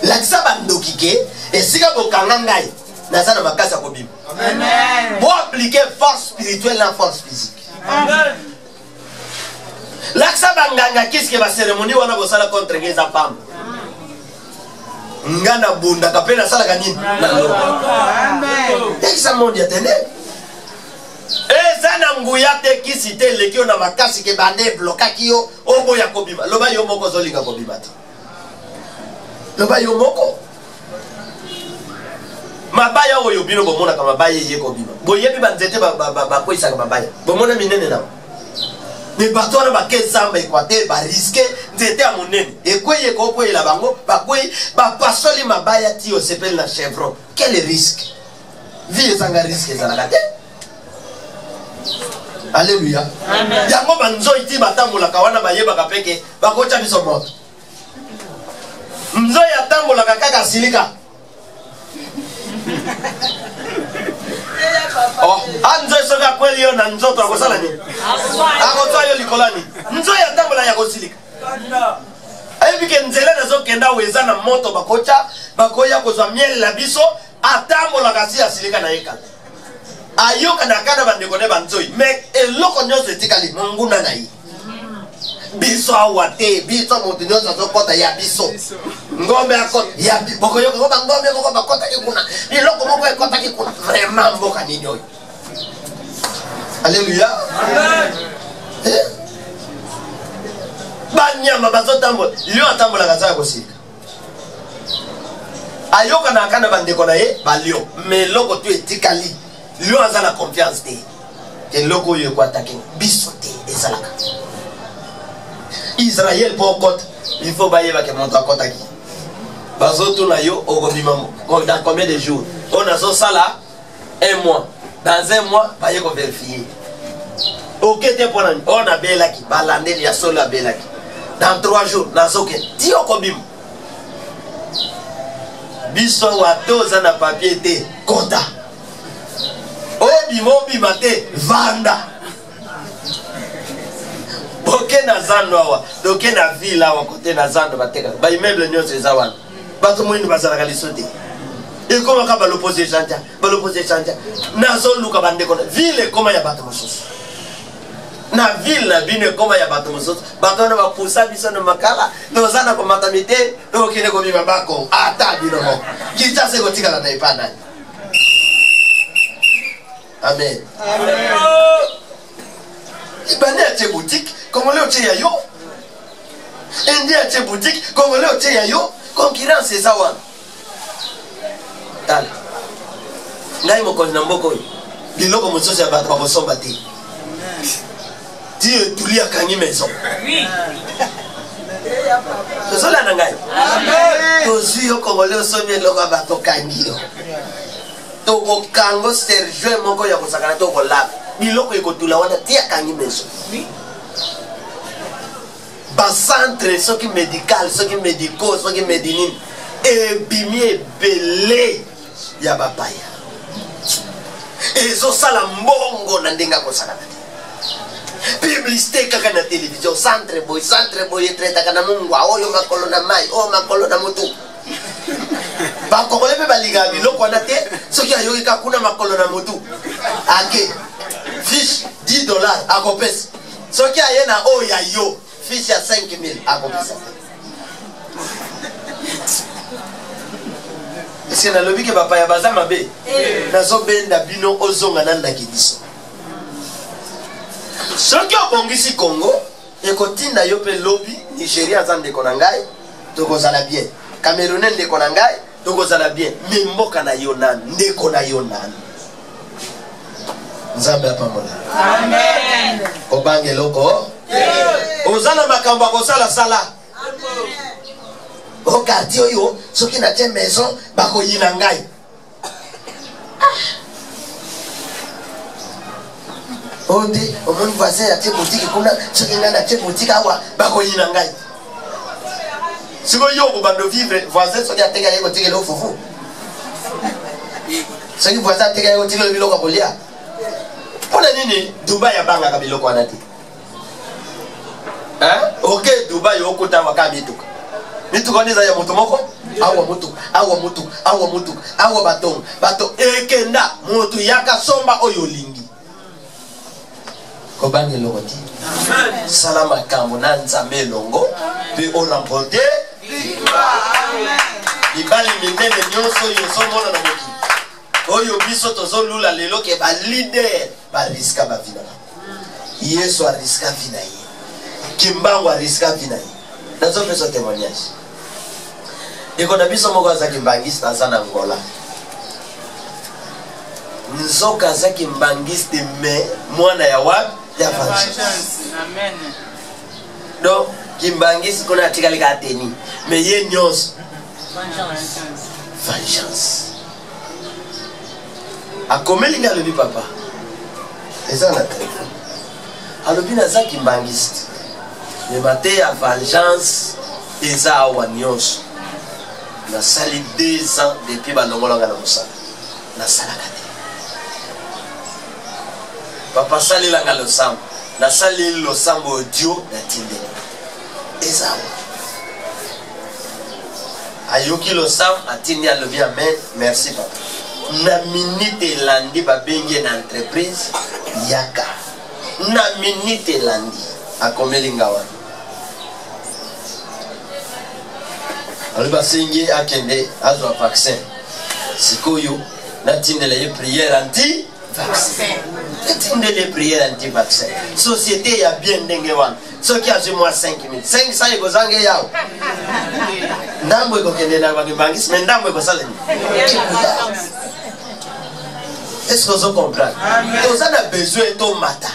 lakisa bandoki ke esika bokanga ngai naza na makasi ya kobima. Amen. Pour appliquer force spirituelle na force physique. Amen. Laksa banganga kiske ba cérémonie wana bosala contre ngeza pamba. Ngana bunda kapena sala kanini? Amen. Tekisa mondi atende. Eza na nguya te kisite lekio na makasi ke bande blokaki yo obo ya kobima. Loba yo moko zolinga kobima te. Loba yo moko. Mabaya oyo bino bomona kama mabaya ye kobima. Boyebi banzete ba koisa kama mabaya. Bomona minene na. Mais bato wana bakezamba ekwate bariske nzete ya monene ekweye kokweyela bango bakwei bapasoli mabaya ti osepeli na chevron. Quel risque? Vie ezanga risque ezalaka te. Alléluia. Yango banzoi ti batambolaka wana bayebaka peke bakotya biso moto. Nzoi atambolaka kaka silika. Oh, anzo soka kweli yo na nzoto akosala nini? Akotwa yo likolani. Nzo ya tambola ya kosilika. Ayebike nzela nazokenda weza na moto bakoya kozwa miel la biso atambola kasi asilika na yeka. Ayoka na kana bandeko ne banzoi. Mais eloko nyonso etikali monguna na yi. Biso awate, biso moto nyonso azokota ya biso. Ngombe akota ya boko yoka ngoba ngombe moko bakota kikuna. Biloko moko ekota kikuna. Vraiment mboka nini oyo. Alléluia. Amen. Banyama bazotambola, yo atambola kazaya kosika. Ayoka na kana bandeko na ye, balio. Mais loko tu etikali. Yo azala confiance te. Ke loko yo ko attaquer biso te ezalaka. Israël pour côte, il faut bailler avec mon côte qui. Bazoto na yo au dans combien de jours? On a ça là un mois. Dans un mois, bailler qu'on vérifier. Ok, t'es pour on a bela qui balande il y a seul la bela qui. Dans 3 jours, dans ce que tio kobim. Biso wato za na papier te kota. Obi mate vanda. Boke na zando awa, doke na ville awa kote na zando bateka. Ba immeuble nyonso eza wana. Bato moyini bazalaka lisote. Ekoma ka balopose chanja. Nazo luka bandeko na ville ekoma ya bato mosusu. Na ville na bino ekoma ya bato mosusu. Bato na bapusa biso na makala. Tozana ko matamite, okine ko bima bako. Ata bino mo. Kicha se ko tika na ipana. Amen. Amen. Ibane ache boutique, Congolais oche ya yo. Indien ache boutique, Congolais oche ya yo. Concurrence c'est ça wana. tala ngai mokonzi na mboka oyo biloko mosusu ya bato bakosomba te ti etuli akangi maison tozolanda ngai tozwi yo kongole osombi eloko ya bato kangi yo tokokango sergent moko ya kosakana tokolaba biloko ekotula wana ti akangi maison bacentre soki médical soki médico soki médinine ebimi ebele ya bapaya ezosala mbongo na ndenge akosakana te publicité kaka na télévision centre boy etretaka na mungwa oyo makolo na mai oyo makolo na motu bakongole mpe balingaka biloko wana te soki ayoki kaka kuna makolo na motu ake fiche $10 akopesa soki aye na oyo ya yo fiche ya 5000 akopesa eske nalobi ke bapaya baza mabe nazobenda bino ozonga nandaki biso soki obongisi Congo ekotinda yo mpe lobi Nigeria aza ndeko na ngai tokozala bien Camerounais ndeko na ngai tokozala bien me mboka na yo nani ndeko na yo nani nzambe apambola amen obange loko oza na makambo akosalasala okati oyo soki natie maison bakoyina ngai onde omoni voisin atie boutique kuna soki ngai natie boutique awa bakoyina ngai sikoyo yo okobanda vivre voisin soki ateka ye kotikela ofufu soki voisin ateka ye kotikela biloko kolia mpona nini Dubai abangaka biloko wana te oke Dubai okuta waka mituka wana eza ya moto moko awa mutuka awa bato ekenda moto yaka somba oyo olingi kobangi eloko te sala makambo na nzambe elongo mpe oramporte mibali minene nyonso oyo ozomona na mokili oyo biso tozolula lelo ke balider bariska bavi na bango yesu ariska vi na ye kimbangu ariska vi na ye nazopesa témoignage eko na biso moko aza kimbangiste aza na Angola nzoka aza kimbangiste me mwana ya wapi ya vengeance donc kimbangiste kuna atikali ka ateni me ye nyonso vengeance akomeli nga alobi papa eza na telefone alobi naza kimbangiste me mate ya vengeance eza awa nyonso nasali 2 ans depuis balongolanga na mosala nasalaka te papa salelanga losambo nasaleli losambo audio natindeli eza awa ayoki losambo atindi alobi amen merci papa na minute elandi babengi na entreprise yaka na minute elandi akomeli nga wana ali basengi akende azwa vaccin sikoyo natindela ye prière anti vaccin natindela ye prière anti vaccin société ya bien ndenge wana soki azwi mwa 5,000 ekozanga yawo ndambo ekokende na bakibangisi me ndambo ekosalani est-ce que vous comprenez? Vous avez besoin de matin.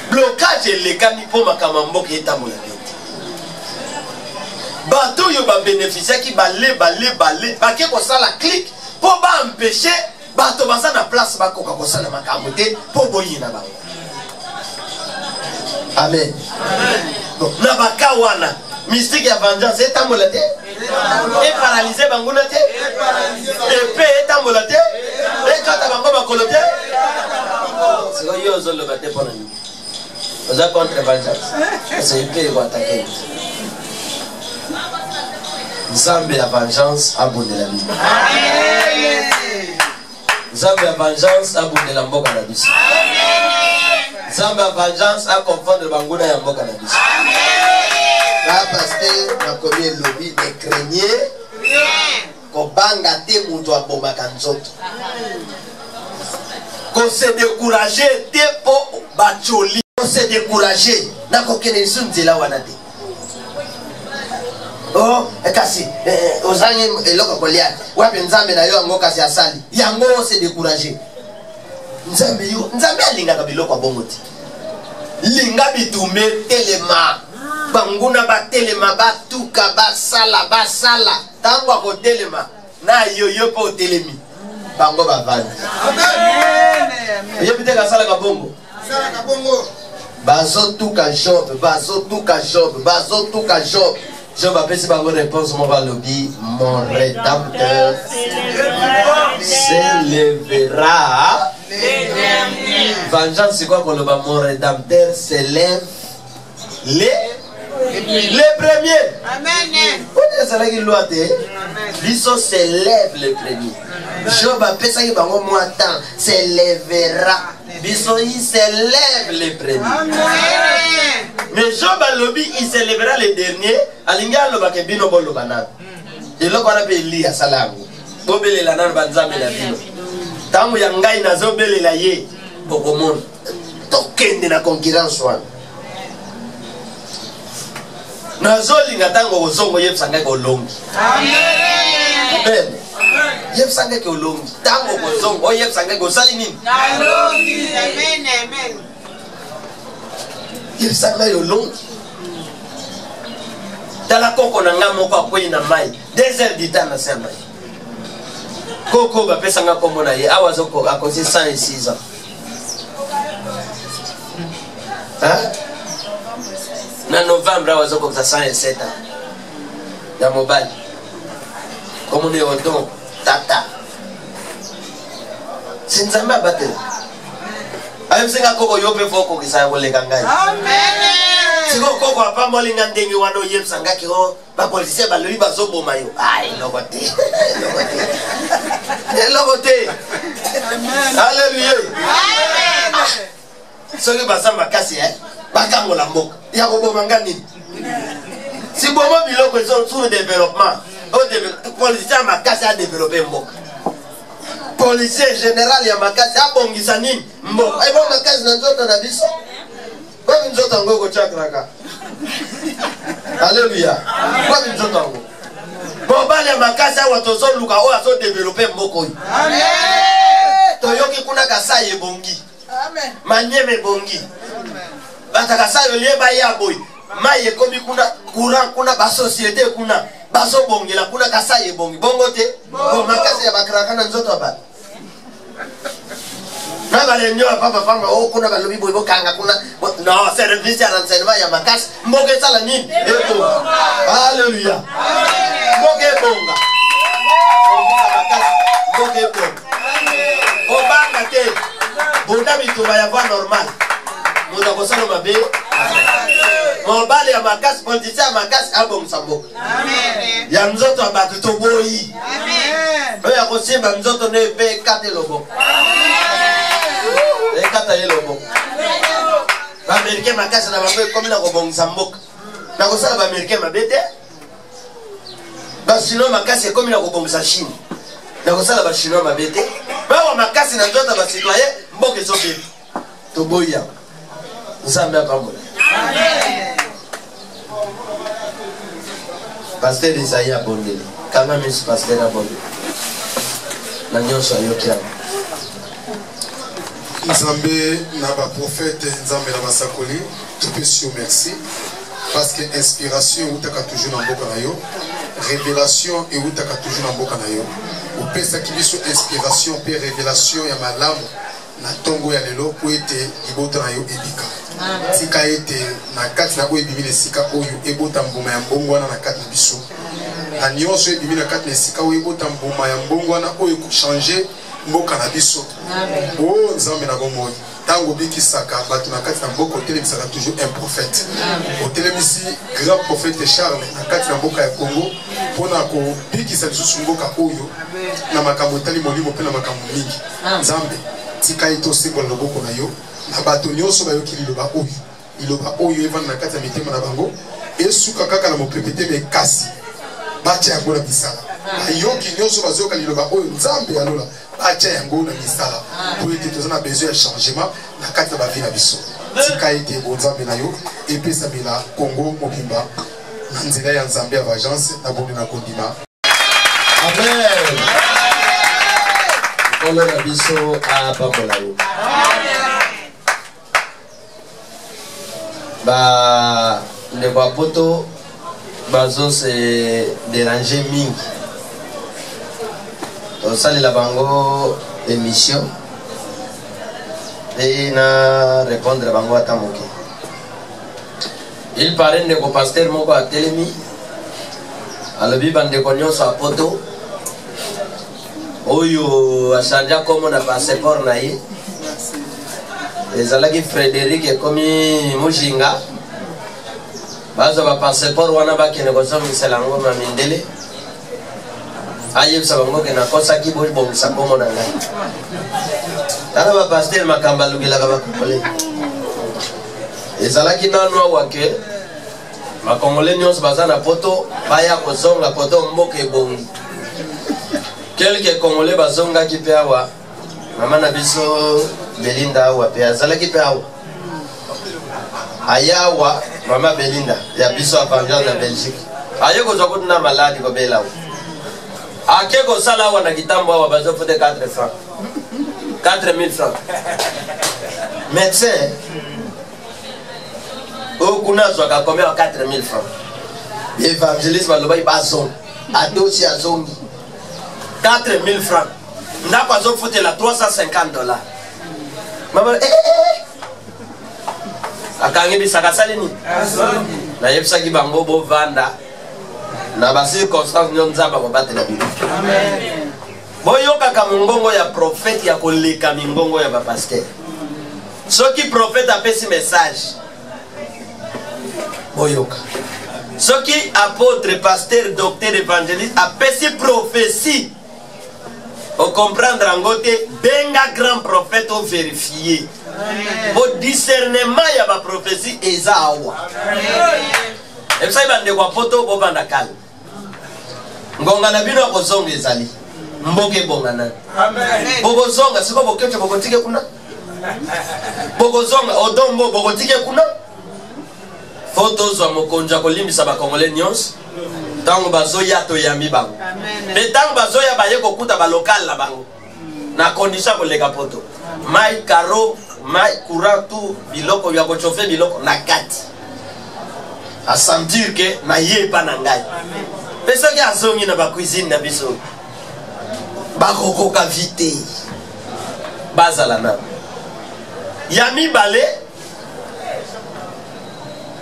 Blocage les camions pour ma camambo qui est à mon avis. Bateau yo ba bénéficier qui balé, baké pour ça la clique pour pas empêcher bateau basa na place ba koka ko ça na makamote pour boyi na ba. Amen. Donc na baka wana mystique ya vengeance est à mon avis. Et paralysé banguna te et paix est à mon avis. Et quand bango ba kolote c'est quoi yo zo le baté pour nous. Vous avez contre vengeance. C'est paix va attaquer. Nzambe ya vengeance abondela biso. Amen. Nzambe ya vengeance abondela mboka na biso. Amen. Nzambe ya vengeance akonfondre banguna ya mboka na biso. Amen. Ba pasteur nakomi elobi ne craignez rien. Kobanga te mutu abomaka nzoto. Ko se décourager te po bacholi. Ko se décourager na kokene sunzela wana te. oh kasi ozangi eloko kolia wapi nzambe na yo yango kasi asali yango se décourager nzambe alingaka biloko bongo ti linga bitume telema banguna batelema batuka basala tango akotelema na yo po telemi bango bavandi yo biteka sala ka bongo bazotuka Job Job apesi bango réponse mon balobi mon rédempteur s'élèvera. Vengeance c'est quoi qu'on le bat? Mon rédempteur s'élève les premiers. Amen. Biso s'élève les premiers. Job apesi ça bango moi temps s'élèvera. Biso il s'élève les premiers. Amen. Mais Job a lobby, il s'élèvera les derniers. Alinga loba ke bino bolo banana. Et là qu'on appelle Elia salamu. Bobele la nan banzambe la bino. Tangu ya ngai na zobele la ye. Bokomon. Tokende na concurrence wana. Na zoli ngatango ozongo yepsanga ko longi. Amen. Yepsanga ko longi. Tango ozongo o yepsanga ko sali nini? Na longi. Amen. Amen. Il s'agit de long. Dans la coco, on a un mot à quoi il a maille. 2 heures du temps, c'est maille. Coco va faire ça comme on a dit. Ah, Wazoko a causé 106 ans. Hein? En novembre, Wazoko a 107 ans. Dans mon bal. Comme on est au don, tata. C'est une zamba battle. Amen. Siko koko apa molinga ndengi wano yepsanga kiro ba police ba lori ba zobo mayo. Ai logote. Logote. Amen. Hallelujah. Amen. Soki basamba kasi ba kango la mboka. Ya ko bomanga nini? Si bomo biloko zo sur développement. O police ma kasi a développer mboka. Policier général ya makasi abongisa nini mboka ebo makasi na nzoto na biso kwa nzoto ngoko chakraka. Alléluia. Kwa nzoto ngo bobale ya makasi watozo luka o azo développer mboko. Amen. Toyoki kuna kasai ebongi. Amen. Manyeme bongi. Amen. Bataka sayo lieba ya boy. Maye komi kuna ba société kuna baso bongela kuna kasai ebongi. Bongo te. Bo makasi ya bakraka na nzoto ba. Naba lenyo papa papa o kuna balobi boy kanga kuna no service ya renseignement ya makasi mboke sala nini eko. Hallelujah. Mboke bonga. Mboke bonga. Obanga te. Bonda bituba ya voie normal. Muda kosala mabe. Mobali ya makasi politicien ya makasi abong samboka. Amen. Ya nzoto abatu toboyi. Amen. Oya kosimba nzoto ne pe kate lobo. Amen. Kata yelobo. Ba Americain makasi na bango comme na kobong samboka. Na kosala ba Americain mabete. Ba sino makasi comme na kobong sa Chine. Na kosala ba chinois mabete. Ba wa makasi na nzoto ba citoyen mboke sobe. Toboyi ya. Nzambe akambola. Amen. Pasteur Isaïa Bondeli. Quand même, c'est pasteur Bondeli. L'agneau soit yokia. Nzambe na ba prophète Nzambe na basakoli. Tout peut sur merci. Parce que inspiration utaka toujours na mboka na yo. Révélation et utaka toujours na mboka na yo. Opesa kibiso inspiration pe révélation ya malamu. Na tongo ya lelo ko ete ibota na yo ebika. Tika ete na kati na oyo ebimi na esika oyo ebota mbuma ya mbongo wana na kati na biso. Na nyonso ebimi na kati na esika oyo ebota mbuma ya mbongo wana oyo ekuchange mboka na biso. O Nzambe na bomoi. Tango bikisaka bato na kati na mboka otelemisaka toujours un prophète. Otelemisi grand prophète Charles na kati na mboka ya Congo mpona kobikisa lisusu mboka oyo na makambo etali molimo mpe na makambo mingi. Nzambe tika ete osembola loboko na yo na bato nyonso bayoki liloba oyo evanda na kati ya mitema na bango esuka kaka na mopepe te me kasi batya yango na misala bayoki nyonso bazoyoka liloba oyo Nzambe alola batya yango na misala po ete toza na besoin ya changement na kati ya bavi na biso tika ete bonzambe na yo epesamela Kongo mobimba nzela ya nzambe ya agence na bombi na kondima. Amen. Kolo na biso apambola yo. Ba ndeko apoto bazo se déranger mingi. Osalela bango émission et na répondre bango atamoke. Il paraît ndeko pasteur moko atelemi alobi bandeko nyonso apoto oyo asanja komo na passeport na ye ezalaki Frédéric ekomi Mujinga bazo ba passeport wana bakende kozongisela yango na mindele ayebisa bango ke nakosaki bobongisa komo na ngai tala ba pasteur makamba lugelaka bakongole ezalaki nanu awa ke bakongole nyonso baza na poto baya kozonga poto mboka ebongi quelques congolais bazongaki mpe awa mama na biso Belinda awa mpe azalaki mpe awa aya awa mama Belinda ya biso avangele na Belgique aye kozwa kuti na maladi kobela awa ake kosala awa na kitambo awa bazofute 4 francs 4000 francs médecin okuna azwaka combien wa 4000 francs évangéliste balobai bazongi adosi azongi 4000 francs. Ndako azofutela $350. Mama akangi bisaka salini. Na yebisaki bango bo vanda. Na ba circonstance nyo nzamba babatela bibi. Amen. Boyoka ka mungongo ya prophète ya koleka mingongo ya ba pasteur. Soki prophète apesi message. Boyoka. Soki apôtre, pasteur, docteur, évangéliste apesi prophétie. Au comprendre en côté, benga grand prophète au vérifier. Au discernement y a ma prophétie ezawa. Et ça il va ndeko poto bobanda kal. Ngonga na bino kozonga ezali. Mboke bongana. Amen. Bogozonga siko bokeche bogotike kuna. Bogozonga odombo bogotike kuna. Photos wa mokonja kolimbisa ba congolais nyons. Tango bazoya to yami bango. Mais tango bazoya baye kokuta ba local la bango. Na condition ko lega poto. Mai karo, mai courant biloko ya ko chauffer biloko na kati. A sentir que na ye pa na ngai. Pesa ki azongi na ba cuisine na biso. Ba koko ka vite. Bazala na. Yami balé.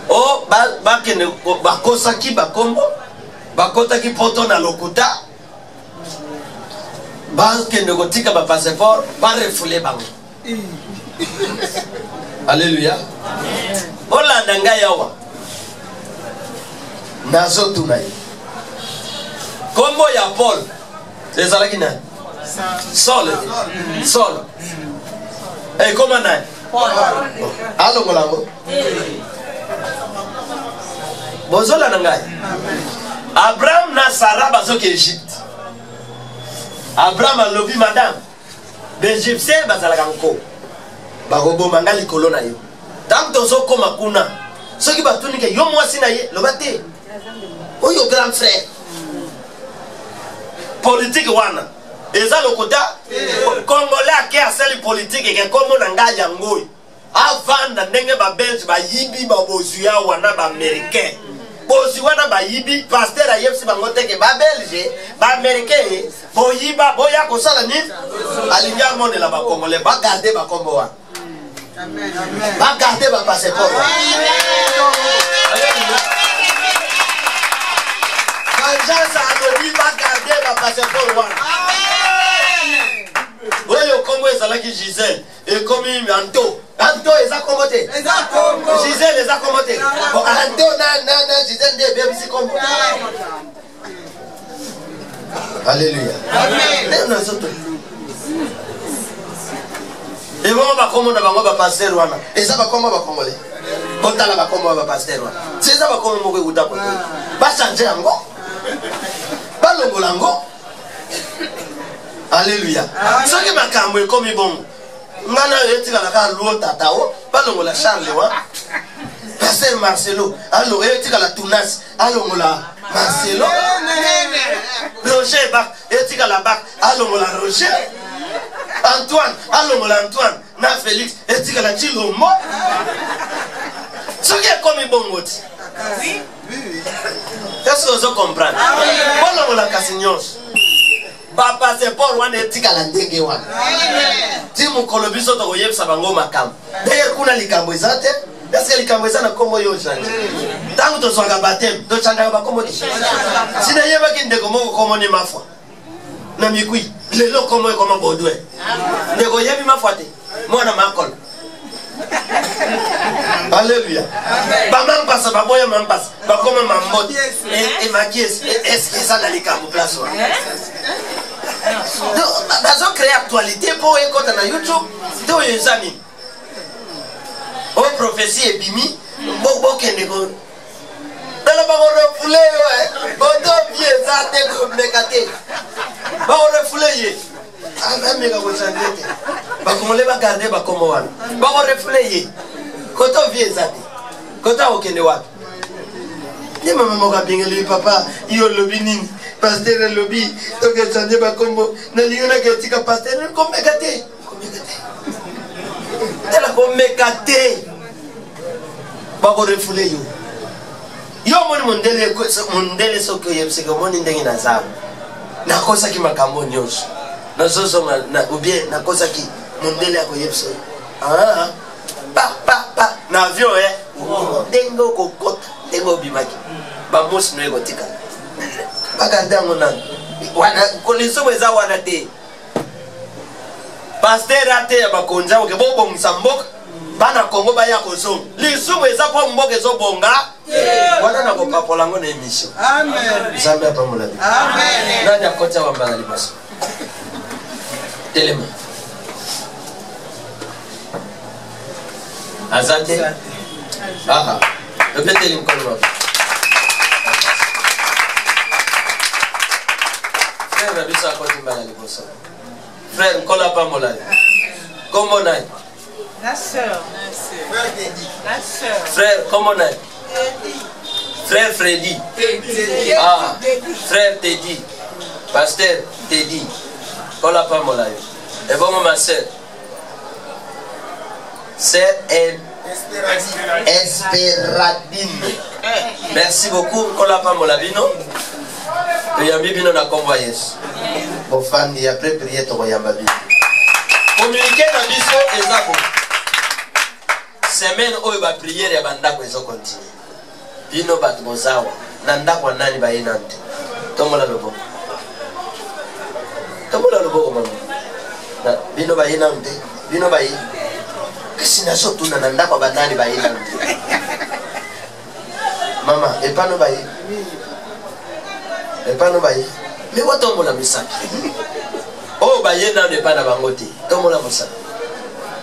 Oh ba kene ba kosaki ba kombo. Bakota ki poto na lokuta banque ne gotika ba passeport ba refoulé bango. Alléluia. Amen. Olanda ngai yawa nazo tunai kombo ya Paul ezalaki na Saul eh comment na Paul allo ngolango bozola na ngai Abraham na Sarah bazoki Égypte. Abraham alobi madame l'Égyptien bazalaka nko barobo mangali kolona yo. Tant tozo koma kuna soki batuni ke yo mwasi na ye lobate oyo grand frère politique wana eza lokota congolais ke asali politique ke komo na ngai yango avanda ndenge ba belge ba yibi ba bozuya wana ba américain bozi wana ba yibi pasteur ayebsi bango teke ba belge ba américain boyiba boya kosala ni alinga monde la ba congolais ba garder ba kombo wana. Amen. Ba garder ba passeport. Agence anodi ba garder ba passeport wana. Oyo kombo ezalaki Gisèle et comme Anto eza komote. Gisèle eza komote. Bon Anto na Gisèle de bébé kombo. Alléluia. Amen. Et bon ba kombo na bango ba pasteur wana. Eza ba kombo ba congolais. Botala ba kombo ba pasteur wana. C'est ça ba kombo moko ekuta poto. Ba changer yango. Ba longola yango. Alléluia. Soki makambo ekomi bongo. Ngana yetika la ka luo tatao, balongo la Charles wa. Pasteur Marcelo, allo etika la Tunas, allo mola Marcelo. Roger Bak, etika la Bak, allo mola Roger. Antoine, allo mola Antoine, na Félix, etika la Chilomo. Ce qui est comme Bongoti. Est-ce que vous comprenez? Voilà mola Casignos. Papa c'est pour one etika la ndenge wana. Timu kolobiso to yebsa bango makam. D'ailleurs kuna likambo ezate. Est-ce que likambo ezana kombo yo chanje? Tangu to swanga batem, to changa ba kombo. Sina yeba ki ndeko moko komo ni mafwa. Na mikui, lelo komo komo bodwe. Ndeko yebi mafwa te. Mwana makol. Alléluia. Ba mampasa ba boya mampasa. Ba komo mambote. Et makies, est-ce que ça dans likambo place wa? Dans une créer actualité pour écouter na YouTube, to yezani. O prophétie et bimi, bon kende ko. Dans la parole refoulé ouais. Boto bien ça te ko mekate. Ba refoulé. Ah même mega ko changete. Ba ko le ba garder ba komo wana. Ba refoulé. Koto bien ça te. Kota okende wapi? Ni mama moka bingeli papa, yo lobi nini? Pasteur lobi, to ke chanje ba kombo. Na liona ke tika pasteur ko mekate. Tela ko mekate ba ko refoulé yo yo mondele so ko yebse ko moni ndengi na za na kosa ki makambo nyos na zozo na ubie na kosa ki mondele ko yebse pa na avion dengo ko kota dengo bimaki ba mos no ego tika ba garda ngona wana ko liso weza wana te pasteur ate ya bakonja ke bobo msamboka bana Kongo ba ya kozo lisumu eza po mboka ezo bonga wana na kopapola ngo na emission. Amen. Nzambe apamola bi. Amen. Nani akota wa mbala libaso telema azante aha répétez l'imkono frère Rabisa akota mbala libaso frère Nkola pamola comment on a La sœur. La sœur. Frère, comment on a? Frère Freddy. Ah, frère Teddy. Pasteur Teddy. Kola pa molayo. Et bon ma sœur. Sœur Esperadine. Merci beaucoup. Kola pa molabino. Yambi bino na convoyer. Bon fan, il y a après prier to yamba bino. Communiquer na biso ezako. Semaine oyo ba prière ya bandako ezo continue. Bino bat bozawa na ndako nani ba inante. Tomola lobo. Tomola lobo mama. Na bino ba inante, bino ba yi. Kisina sotu na ndako ba nani ba inante. Mama, epano ba yi. Epano ba yi. Me wa tomola misaki. Oh ba yena ne pa na bangote. Tomola musaka.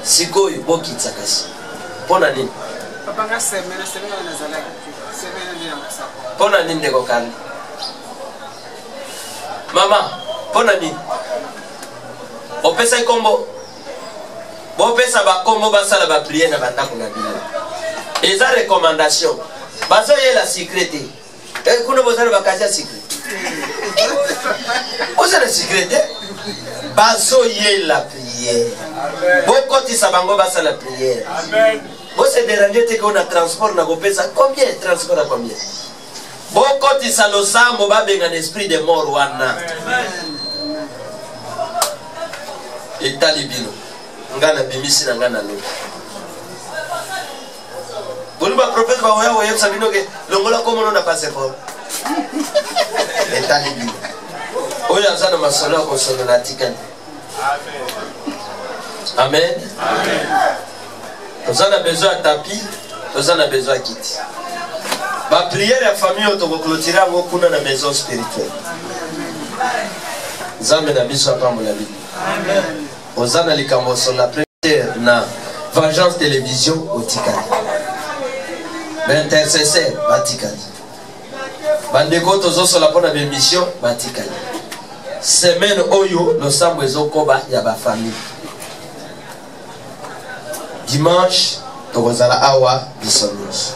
Sikoyo bokitsa kasi. Pona nini? Papa nga semena na zalaki. Semena ndi na musaka. Pona nini ndeko kani? Mama, pona nini? Opesa kombo. Bo pesa ba kombo basala ba prier na bandako na bino. Eza recommandation. Bazo yela secrete. Kuno bozala bakaja secret. Bozala secret. Bazo yela prière. Beaucoup de sabango basa la prière. Amen. Vous se dérangez qu'on a transport na kopesa combien transport à combien? Beaucoup de salosa moba benga esprit de mort wana. Et talibino. Ngana bimisi na ngana lo. Boluba prophète ba oya oya sabino ke longola comme on a passé fort. Et talibino. Oya zana masolo ko solo na tikani. Amen. Amen. Nous avons besoin de tapis, nous avons besoin de kit. Ma prière à la famille, on va clôturer dans la maison spirituelle. Nous avons besoin de la vie. Amen. Nous avons besoin de la prière na Vengeance Télévision au Tikali. L'intercesseur, Batikali. Bandeko, tozo sur la bonne émission, Batikali. Semaine Oyo, nous sommes au Koba, il y a ma famille. Dimanche, Togozala Awa, Bissonios.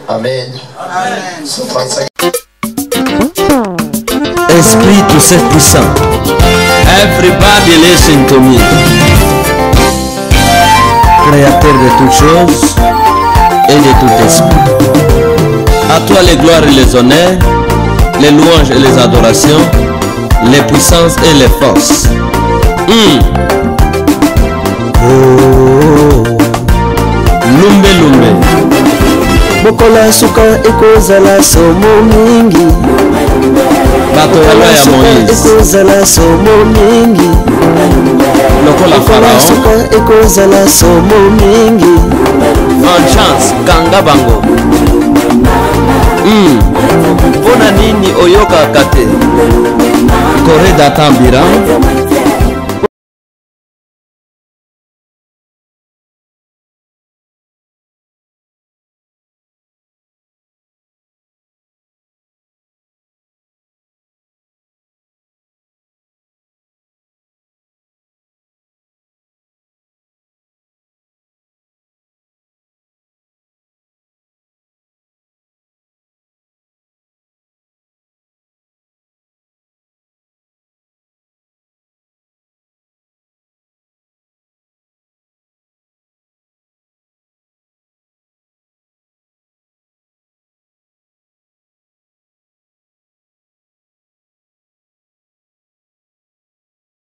Amen. Esprit tout c'est puissant. Everybody listen to me. Créateur de toutes choses et de tout esprit. À toi les gloires et les honneurs, les louanges et les adorations, les puissances et les forces. Lumbe lumbe. Bokola suka ekozala somo mingi. Bato ya Moïse ekozala somo mingi. lokola Pharaon suka ekozala somo mingi. en chance kanga bango. Pona nini oyokaka te Corée d'Atambira